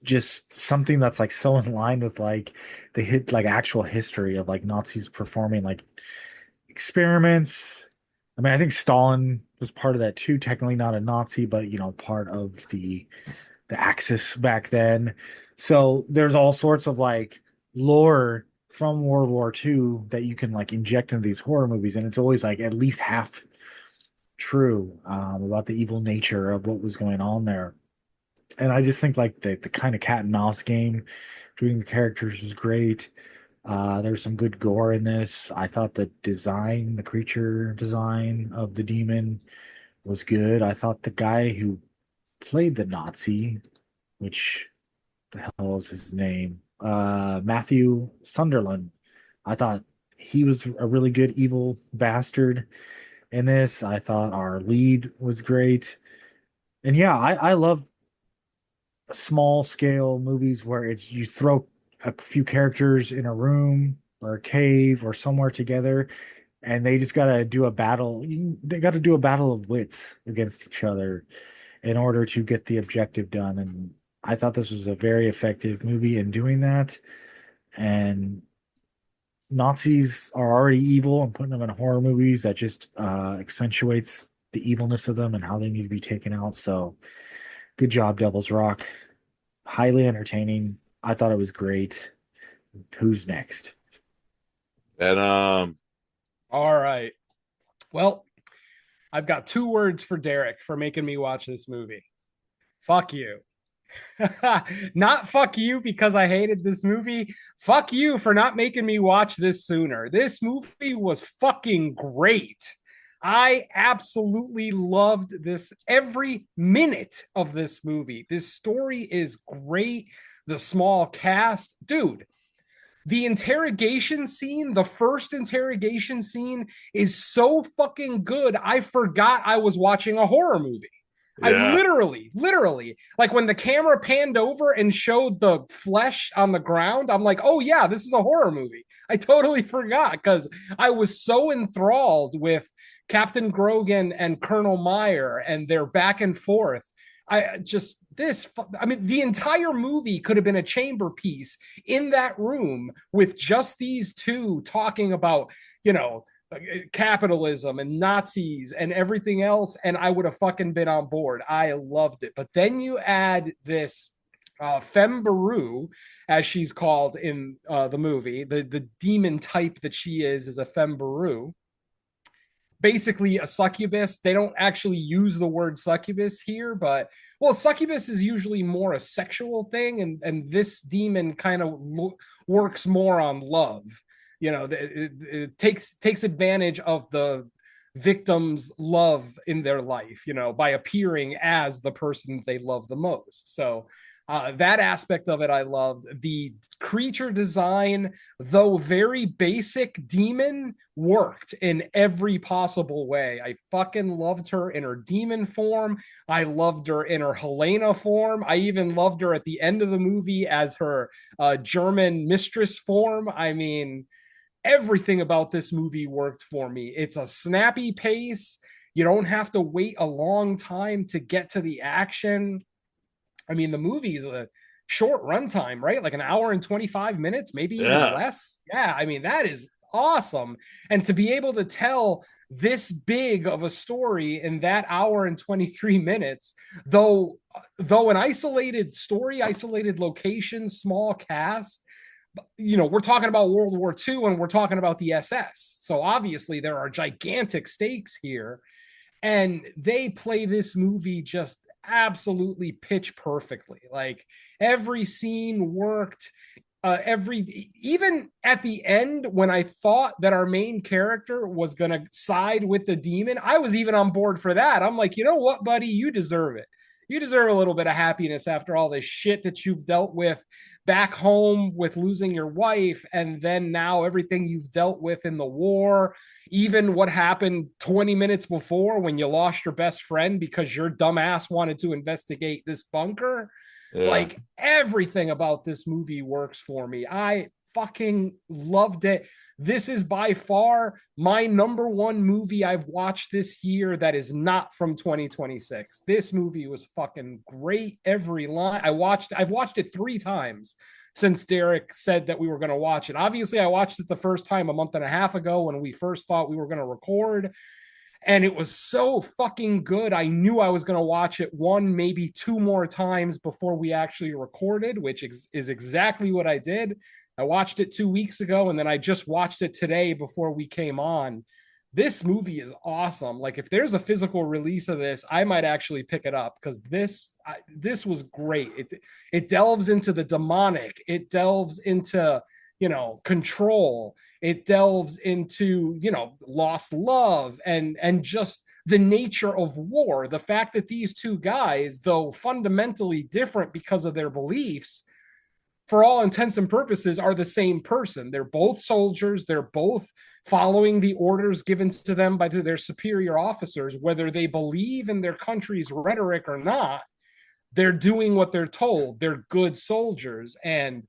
just something that's like so in line with like the actual history of like Nazis performing like experiments. I mean, I think Stalin was part of that too, technically not a Nazi, but part of the Axis back then. So there's all sorts of like lore from World War II that you can like inject into these horror movies, and it's always like at least half true about the evil nature of what was going on there. And I just think like the kind of cat and mouse game between the characters was great. There's some good gore in this. I thought the creature design of the demon was good. I thought the guy who played the Nazi, which the hell is his name? Matthew Sunderland. I thought he was a really good evil bastard in this. I thought our lead was great. And yeah, I love small scale movies where it's you throw a few characters in a room or a cave or somewhere together, and they just got to do a battle. They got to do a battle of wits against each other in order to get the objective done. And I thought this was a very effective movie in doing that. And Nazis are already evil, and putting them in horror movies that just accentuates the evilness of them and how they need to be taken out. So good job, Devil's Rock. Highly entertaining. I thought it was great. Who's next? And All right. Well, I've got two words for Derek for making me watch this movie. Fuck you. Not fuck you because I hated this movie. Fuck you for not making me watch this sooner. This movie was fucking great. I absolutely loved this, every minute of this movie. This story is great. The small cast, dude. The interrogation scene, the first interrogation scene is so fucking good. I forgot I was watching a horror movie. I literally, like when the camera panned over and showed the flesh on the ground, I'm like, oh yeah, this is a horror movie. I totally forgot because I was so enthralled with Captain Grogan and Colonel Meyer and their back and forth. I mean, the entire movie could have been a chamber piece in that room with just these two talking about, capitalism and Nazis and everything else, and I would have fucking been on board. I loved it. But then you add this Femme Baru, as she's called in the movie, the demon type that she is a Femme Baru. Basically a succubus. They don't actually use the word succubus here, but succubus is usually more a sexual thing, and this demon kind of works more on love. It takes advantage of the victim's love in their life, by appearing as the person they love the most. So that aspect of it I loved. The creature design, though very basic demon, worked in every possible way. I fucking loved her in her demon form. I loved her in her Helena form. I even loved her at the end of the movie as her German mistress form. I mean, everything about this movie worked for me. It's a snappy pace. You don't have to wait a long time to get to the action. I mean, the movie is a short runtime, right? Like an hour and 25 minutes, maybe even less. Yeah, I mean, that is awesome. And to be able to tell this big of a story in that hour and 23 minutes, though an isolated story, isolated location, small cast, we're talking about World War II and we're talking about the SS. So obviously there are gigantic stakes here. And they play this movie just absolutely pitch perfectly. Like every scene worked. Even at the end, when I thought that our main character was going to side with the demon, I was even on board for that. I'm like, you know what, buddy? You deserve it. You deserve a little bit of happiness after all this shit that you've dealt with back home with losing your wife, and then now everything you've dealt with in the war, even what happened 20 minutes before when you lost your best friend because your dumbass wanted to investigate this bunker. Yeah. Like everything about this movie works for me. I fucking loved it. This is by far my number one movie I've watched this year that is not from 2026. This movie was fucking great. Every line I've watched it 3 times since Derek said that we were going to watch it. Obviously, I watched it the first time a month and a half ago when we first thought we were going to record. And it was so fucking good. I knew I was going to watch it 1, maybe 2 more times before we actually recorded, which is exactly what I did. I watched it 2 weeks ago, and then I just watched it today before we came on. This movie is awesome. Like, if there's a physical release of this, I might actually pick it up because this was great. It delves into the demonic. It delves into, control. It delves into, lost love and just the nature of war. The fact that these two guys, though fundamentally different because of their beliefs, for all intents and purposes, are the same person. They're both soldiers. They're both following the orders given to them by their superior officers, whether they believe in their country's rhetoric or not. They're doing what they're told. They're good soldiers. And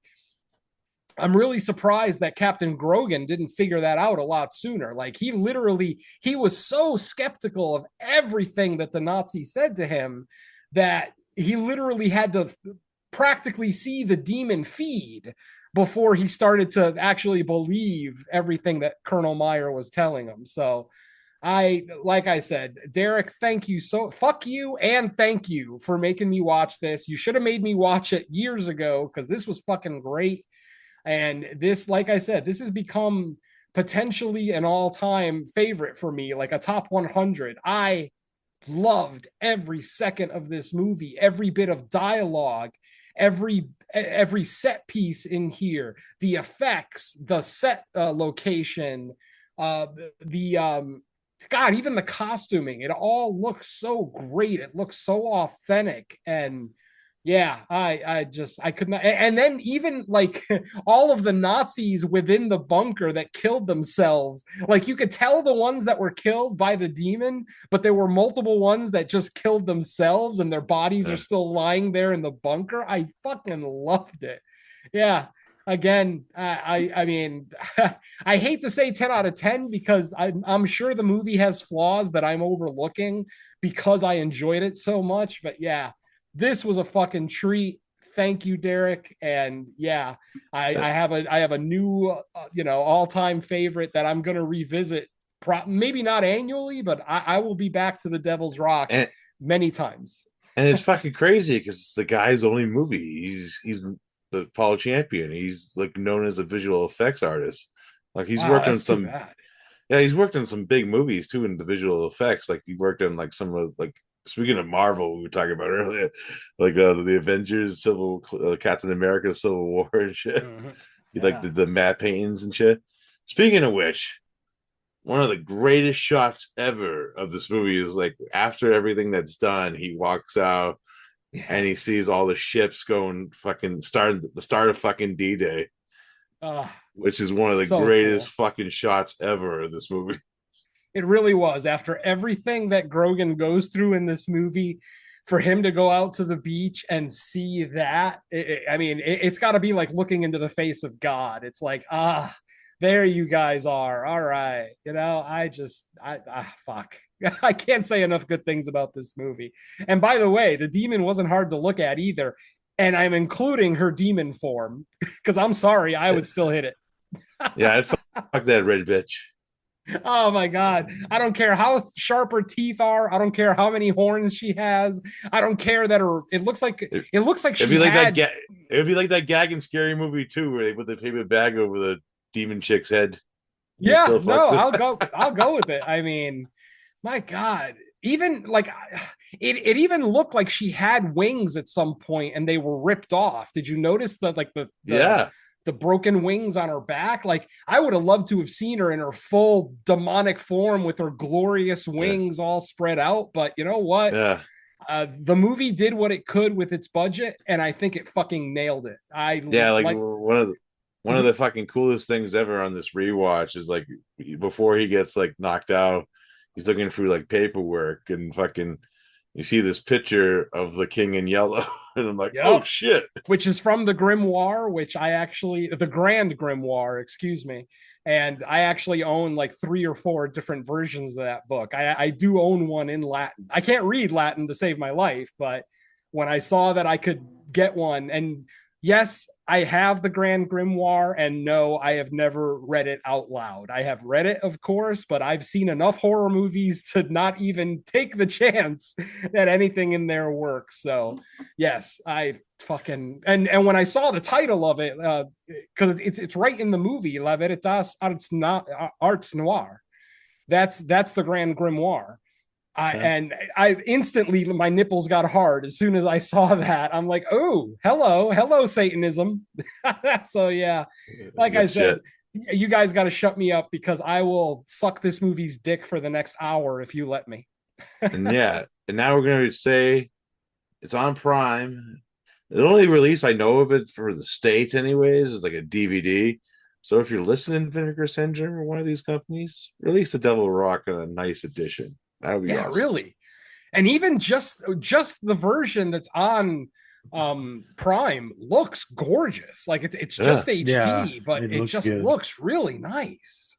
I'm really surprised that Captain Grogan didn't figure that out a lot sooner. Like he was so skeptical of everything that the Nazis said to him that he literally had to practically see the demon feed before he started to actually believe everything that Colonel Meyer was telling him. So like I said, Derek, thank you. Fuck you and thank you for making me watch this. You should have made me watch it years ago because this was fucking great. And this, like I said, this has become potentially an all-time favorite for me, like a top 100. I loved every second of this movie, every bit of dialogue, every set piece in here, the effects, the set location, the God, even the costuming, it all looks so great. It looks so authentic. And yeah, I could not. And then even like all of the Nazis within the bunker that killed themselves, like you could tell the ones that were killed by the demon, but there were multiple ones that just killed themselves and their bodies are still lying there in the bunker. I fucking loved it. Yeah. Again, I mean, I hate to say 10 out of 10 because I'm sure the movie has flaws that I'm overlooking because I enjoyed it so much. But yeah, this was a fucking treat. Thank you, Derek. And yeah, I have a new all-time favorite that I'm gonna revisit. Maybe not annually, but I will be back to the Devil's Rock many times. And it's fucking crazy because it's the guy's only movie. He's the Apollo champion. He's like known as a visual effects artist. Like he's worked on some. Yeah, he's worked on some big movies too in the visual effects. Like he worked on like some of like. Speaking of Marvel, we were talking about earlier, like the Avengers, Captain America, Civil War and shit. Mm-hmm. He like the matte paintings and shit. Speaking of which, one of the greatest shots ever of this movie is like after everything that's done, he walks out and he sees all the ships going fucking the start of fucking D-Day, which is one of the greatest fucking shots ever of this movie. It really was. After everything that Grogan goes through in this movie, for him to go out to the beach and see that, it's got to be like looking into the face of God. It's like, there you guys are. All right. Fuck. I can't say enough good things about this movie. And by the way, the demon wasn't hard to look at either. And I'm including her demon form because I'm sorry, I would still hit it. Yeah, I'd fuck that red bitch. Oh my God. I don't care how sharp her teeth are. I don't care how many horns she has. I don't care that it looks like she it'd be like that it would be like that gag in Scary Movie 2 where they put the paper bag over the demon chick's head. Yeah, no, I'll go with it. I mean, my God. Even like it even looked like she had wings at some point and they were ripped off. Did you notice that the broken wings on her back? Like I would have loved to have seen her in her full demonic form with her glorious wings all spread out. But you know what? Yeah. The movie did what it could with its budget, and I think it fucking nailed it. One of the fucking coolest things ever on this rewatch is like before he gets like knocked out, he's looking through like paperwork and fucking you see this picture of the King in Yellow. And I'm like, oh shit. Which is from the Grimoire, the Grand Grimoire, excuse me. And I actually own like 3 or 4 different versions of that book. I do own one in Latin. I can't read Latin to save my life, but when I saw that I could get one, and yes, I have the Grand Grimoire, and no, I have never read it out loud. I have read it, of course, but I've seen enough horror movies to not even take the chance that anything in there works. So, yes, I fucking and when I saw the title of it, because it's right in the movie, La Veritas Arts Noir. That's the Grand Grimoire. And I instantly, my nipples got hard as soon as I saw that. I'm like, oh, hello, Satanism. So yeah, like I said, you guys got to shut me up because I will suck this movie's dick for the next hour if you let me. And now we're going to say it's on Prime. The only release I know of it for the States anyways is like a DVD. So if you're listening, Vinegar Syndrome or one of these companies, release the Devil Rock in a nice edition. That would be awesome. Really. And even just the version that's on Prime looks gorgeous. Like it's just HD, but it just looks really nice.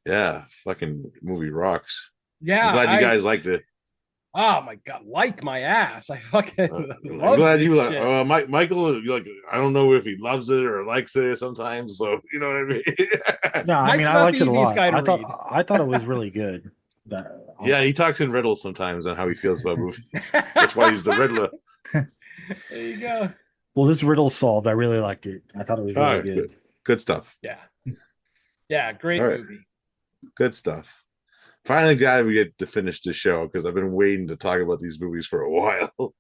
Yeah, fucking movie rocks. Yeah, I'm glad you guys liked it. Oh my God, like my ass. I fucking I'm glad you like Michael, like I don't know if he loves it or likes it sometimes, so you know what I mean. No, I mean I liked it a lot. I thought it was really good. Yeah, he talks in riddles sometimes on how he feels about movies. That's why he's the Riddler. There you go. Well, this riddle solved. I really liked it. I thought it was really good. Good stuff. Yeah, great movie. Good stuff. Finally glad we get to finish the show because I've been waiting to talk about these movies for a while.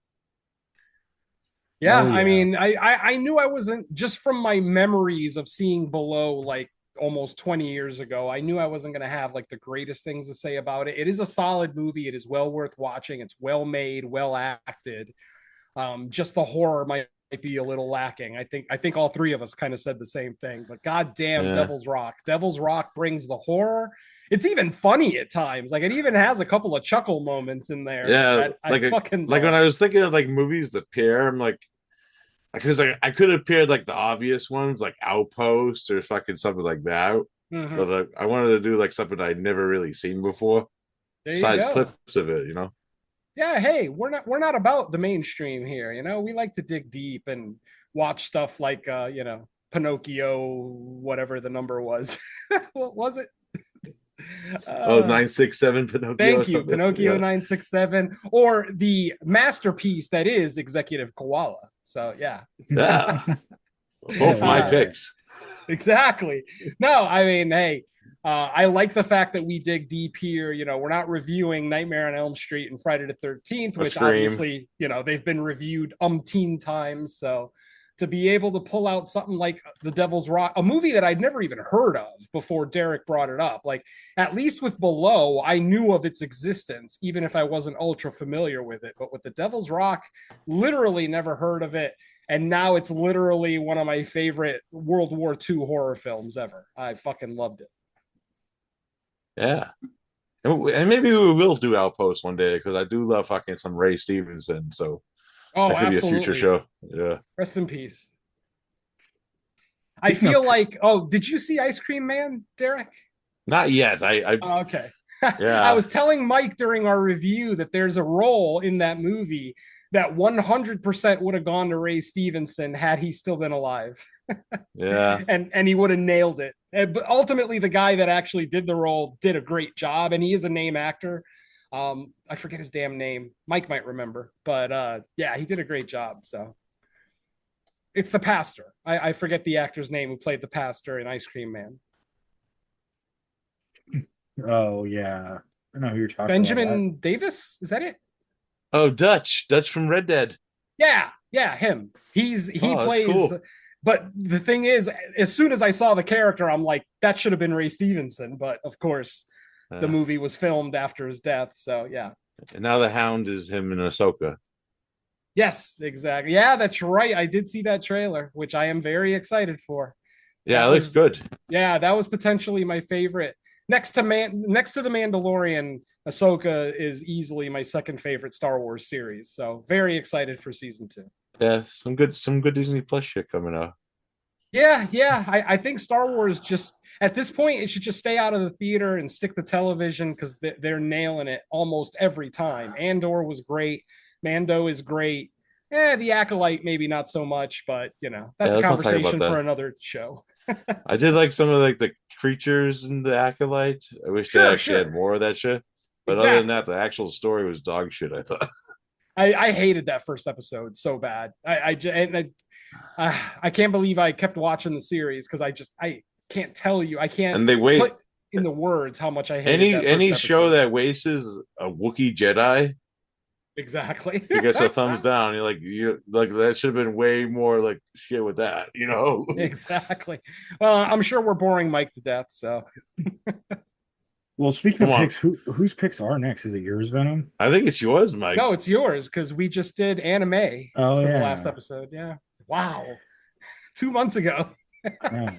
Yeah, Oh, I yeah. mean, I knew I wasn't, just from my memories of seeing Below like almost 20 years ago, I knew I wasn't going to have like the greatest things to say about it. It is a solid movie. It is well worth watching. It's well made, well acted. Just the horror might be a little lacking. I think all three of us kind of said the same thing, but goddamn, Yeah. Devil's Rock. Devil's Rock brings the horror. It's even funny at times. Like, it even has a couple of chuckle moments in there. Yeah, that like I fucking like when love. I was thinking of like movies to pair, I'm like, because I could have paired like the obvious ones, like Outpost or fucking something like that. Mhm. But I wanted to do like something I'd never really seen before, There you besides go. clips of it, Yeah, hey, we're not about the mainstream here. We like to dig deep and watch stuff like Pinocchio, whatever the number was. What was it? Oh, Uh, 967 Pinocchio. Or Thank you, something. Pinocchio Yeah. 967, or the masterpiece that is Executive Koala. So yeah. Yeah. Both my picks. Exactly. No, I mean, hey, I like the fact that we dig deep here. We're not reviewing Nightmare on Elm Street and Friday the 13th, which Scream. obviously, they've been reviewed umpteen times. So to be able to pull out something like The Devil's Rock, a movie that I'd never even heard of before Derek brought it up, like, at least with Below, I knew of its existence, even if I wasn't ultra familiar with it. But with The Devil's Rock, literally never heard of it. And now it's literally one of my favorite World War II horror films ever. I fucking loved it. Yeah. And maybe we will do Outpost one day because I do love fucking some Ray Stevenson. So Oh, that could absolutely. be a future show. Yeah. Rest in peace. I feel like, did you see Ice Cream Man, Derek? Not yet. Oh, okay. Yeah. I was telling Mike during our review that there's a role in that movie that 100% would have gone to Ray Stevenson had he still been alive. Yeah. And he would have nailed it. But ultimately, the guy that actually did the role did a great job, and he is a name actor. I forget his damn name. Mike might remember, but yeah, he did a great job. So it's the pastor. I forget the actor's name who played the pastor in Ice Cream Man. Oh yeah, I know who you're talking Benjamin Davis, is that it? Oh, Dutch from Red Dead. Yeah, him. He Oh, plays. cool. But the thing is, as soon as I saw the character, I'm like, that should have been Ray Stevenson. But of course, the movie was filmed after his death. So yeah. And now the Hound is him in Ahsoka. Yes, exactly. Yeah, that's right. I did see that trailer, which I am very excited for. Yeah, That it looks was- good. Yeah, that was potentially my favorite. Next to the Mandalorian, Ahsoka is easily my second favorite Star Wars series. So very excited for season 2. Yeah, some good Disney Plus shit coming out. Yeah. I think Star Wars, just at this point, it should just stay out of the theater and stick to television because they're nailing it almost every time. Andor was great. Mando is great. The Acolyte, maybe not so much, but that's a let's not talk about conversation that. for another show. I did like some of like the creatures in the Acolyte. I wish they actually had more of that shit. But other than that, the actual story was dog shit, I thought. I hated that first episode so bad. I can't believe I kept watching the series because I can't tell you. I can't And they wait put in the words how much I hated that any first show episode. that wastes a Wookiee Jedi, Exactly. he gets a thumbs down. You like that should have been way more like shit with that, Exactly. Well, I'm sure we're boring Mike to death. So Well, speaking Come of on. picks, whose picks are next? Is it yours, Venom? I think it's yours, Mike. no, it's yours because we just did anime Oh, for the yeah. last episode. Yeah. Wow. 2 months ago. Yeah.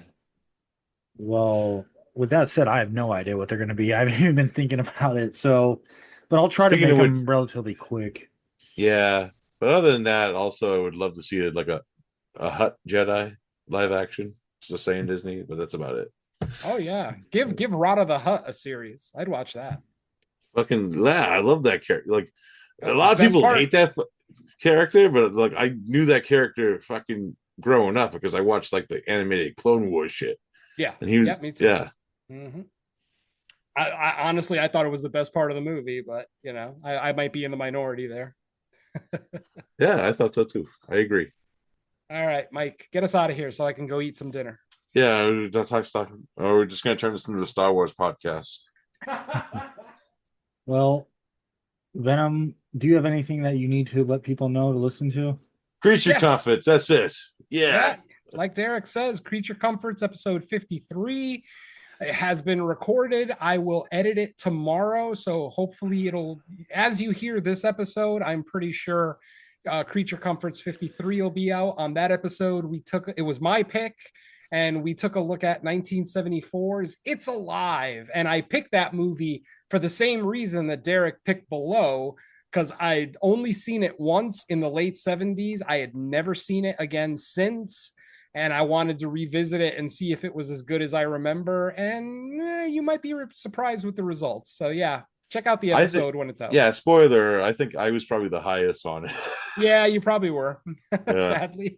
Well, with that said, I have no idea what they're going to be. I haven't even been thinking about it. So, but I'll try Speaking to of make them relatively quick. Yeah, but other than that, also I would love to see it like a Hut Jedi live action. Just saying Disney, but that's about it. Oh yeah. Give Rada the Hutt a series. I'd watch that. Fucking yeah, I love that character. Like a The lot of best people part- hate that character, but like I knew that character fucking growing up because I watched like the animated Clone Wars shit. Yeah. And he was me too. yeah. Mm-hmm. I honestly, I thought it was the best part of the movie, but I might be in the minority there. Yeah, I thought so too. I agree. All right, Mike, get us out of here so I can go eat some dinner. Yeah, we're just gonna turn this into a Star Wars podcast. Well, Venom, do you have anything that you need to let people know to listen to? Creature Yes. comforts. That's it. Yeah, like Derek says, Creature Comforts episode 53. It has been recorded. I will edit it tomorrow. So hopefully it'll, as you hear this episode, I'm pretty sure Creature Comforts 53 will be out. On that episode, it was my pick, and we took a look at 1974's It's Alive. And I picked that movie for the same reason that Derek picked below, because I'd only seen it once in the late 70s. I had never seen it again since. And I wanted to revisit it and see if it was as good as I remember. And you might be surprised with the results. So yeah, check out the episode when it's out. Yeah, spoiler. I think I was probably the highest on it. Yeah, you probably were. Sadly.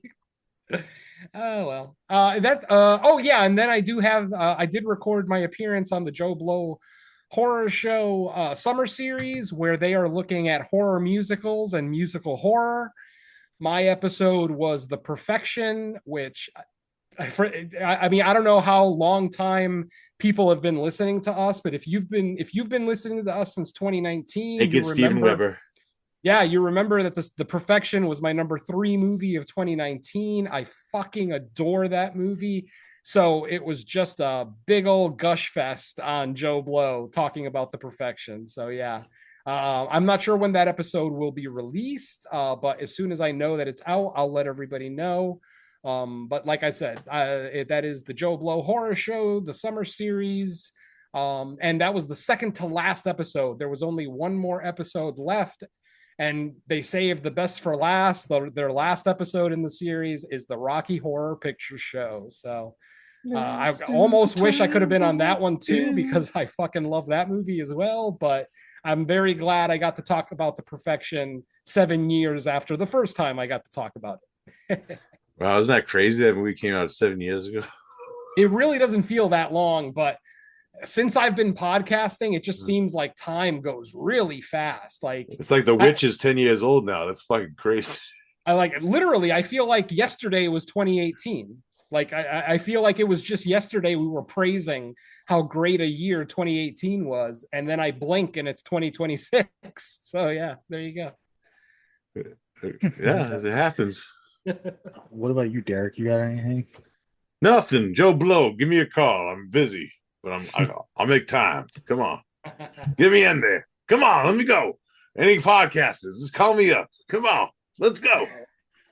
Oh well. Oh yeah, and then I do have. I did record my appearance on the Joe Blow horror show summer series, where they are looking at horror musicals and musical horror. My episode was The Perfection, which I mean, I don't know how long time people have been listening to us, but if you've been listening to us since 2019, Hey, get Steven Weber. Yeah, you remember that The Perfection was my number 3 movie of 2019. I fucking adore that movie. So it was just a big old gush fest on Joe Blow talking about The Perfection. So yeah. I'm not sure when that episode will be released, but as soon as I know that it's out, I'll let everybody know. But like I said, that is the Joe Blow Horror Show, the summer series. And that was the second to last episode. There was only one more episode left, and they saved the best for last. Their last episode in the series is the Rocky Horror Picture Show. So I almost wish I could have been on that one too, because I fucking love that movie as well. But I'm very glad I got to talk about The Perfection 7 years after the first time I got to talk about it. Wow, isn't that crazy? That movie came out 7 years ago. It really doesn't feel that long, but since I've been podcasting, it just seems like time goes really fast. Like it's like The Witch is 10 years old now. That's fucking crazy. I feel like yesterday was 2018. Like I feel like it was just yesterday we were praising how great a year 2018 was, and then I blink and it's 2026. So yeah, there you go. Yeah, it happens. What about you, Derek? You got anything? Nothing. Joe Blow, give me a call. I'm busy, but I'll make time. Come on, get me in there. Come on, let me go. Any podcasters, just call me up. Come on, let's go.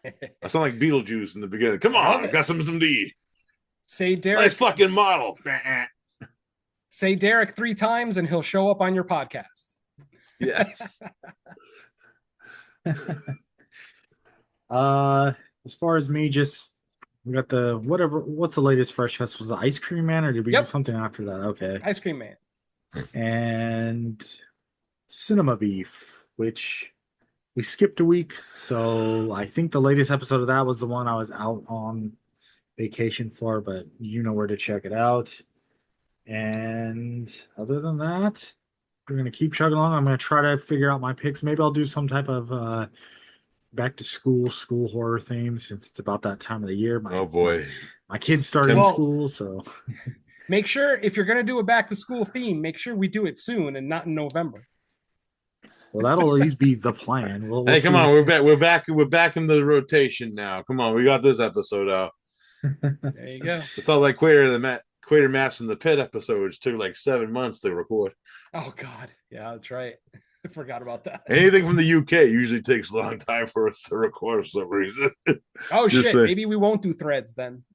I sound like Beetlejuice in the beginning. Come on, I've got some to eat. Say Derek. Nice fucking model. Say Derek 3 times and he'll show up on your podcast. Yes. As far as me, just we got the what's the latest Fresh Fest? Was the Ice Cream Man, or did we do something after that? Okay. Ice Cream Man. And Cinema Beef, which we skipped a week, so I think the latest episode of that was the one I was out on vacation for, but you know where to check it out. And other than that, we're going to keep chugging along. I'm going to try to figure out my picks. Maybe I'll do some type of back to school horror theme, since it's about that time of the year. Oh boy. My kids started school, so make sure if you're going to do a back to school theme, make sure we do it soon and not in November. Well, that'll at least be the plan. We'll hey, come on, we're back in the rotation now. Come on, we got this episode out. There you go. It's all like Quatermass in the Pit episode, which took like 7 months to record. Oh God, yeah, that's right. I forgot about that. Anything from the UK usually takes a long time for us to record for some reason. Oh shit, maybe we won't do threads then.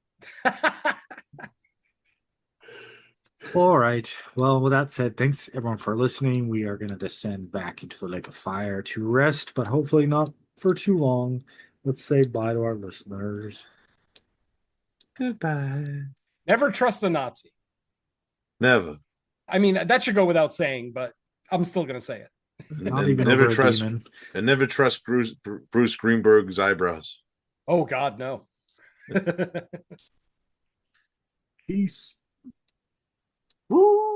All right. Well, with that said, thanks everyone for listening. We are going to descend back into the lake of fire to rest, but hopefully not for too long. Let's say bye to our listeners. Goodbye. Never trust the Nazi. Never. I mean, that should go without saying, but I'm still going to say it. Never trust Bruce Greenberg's eyebrows. Oh God, no. Peace. Woo!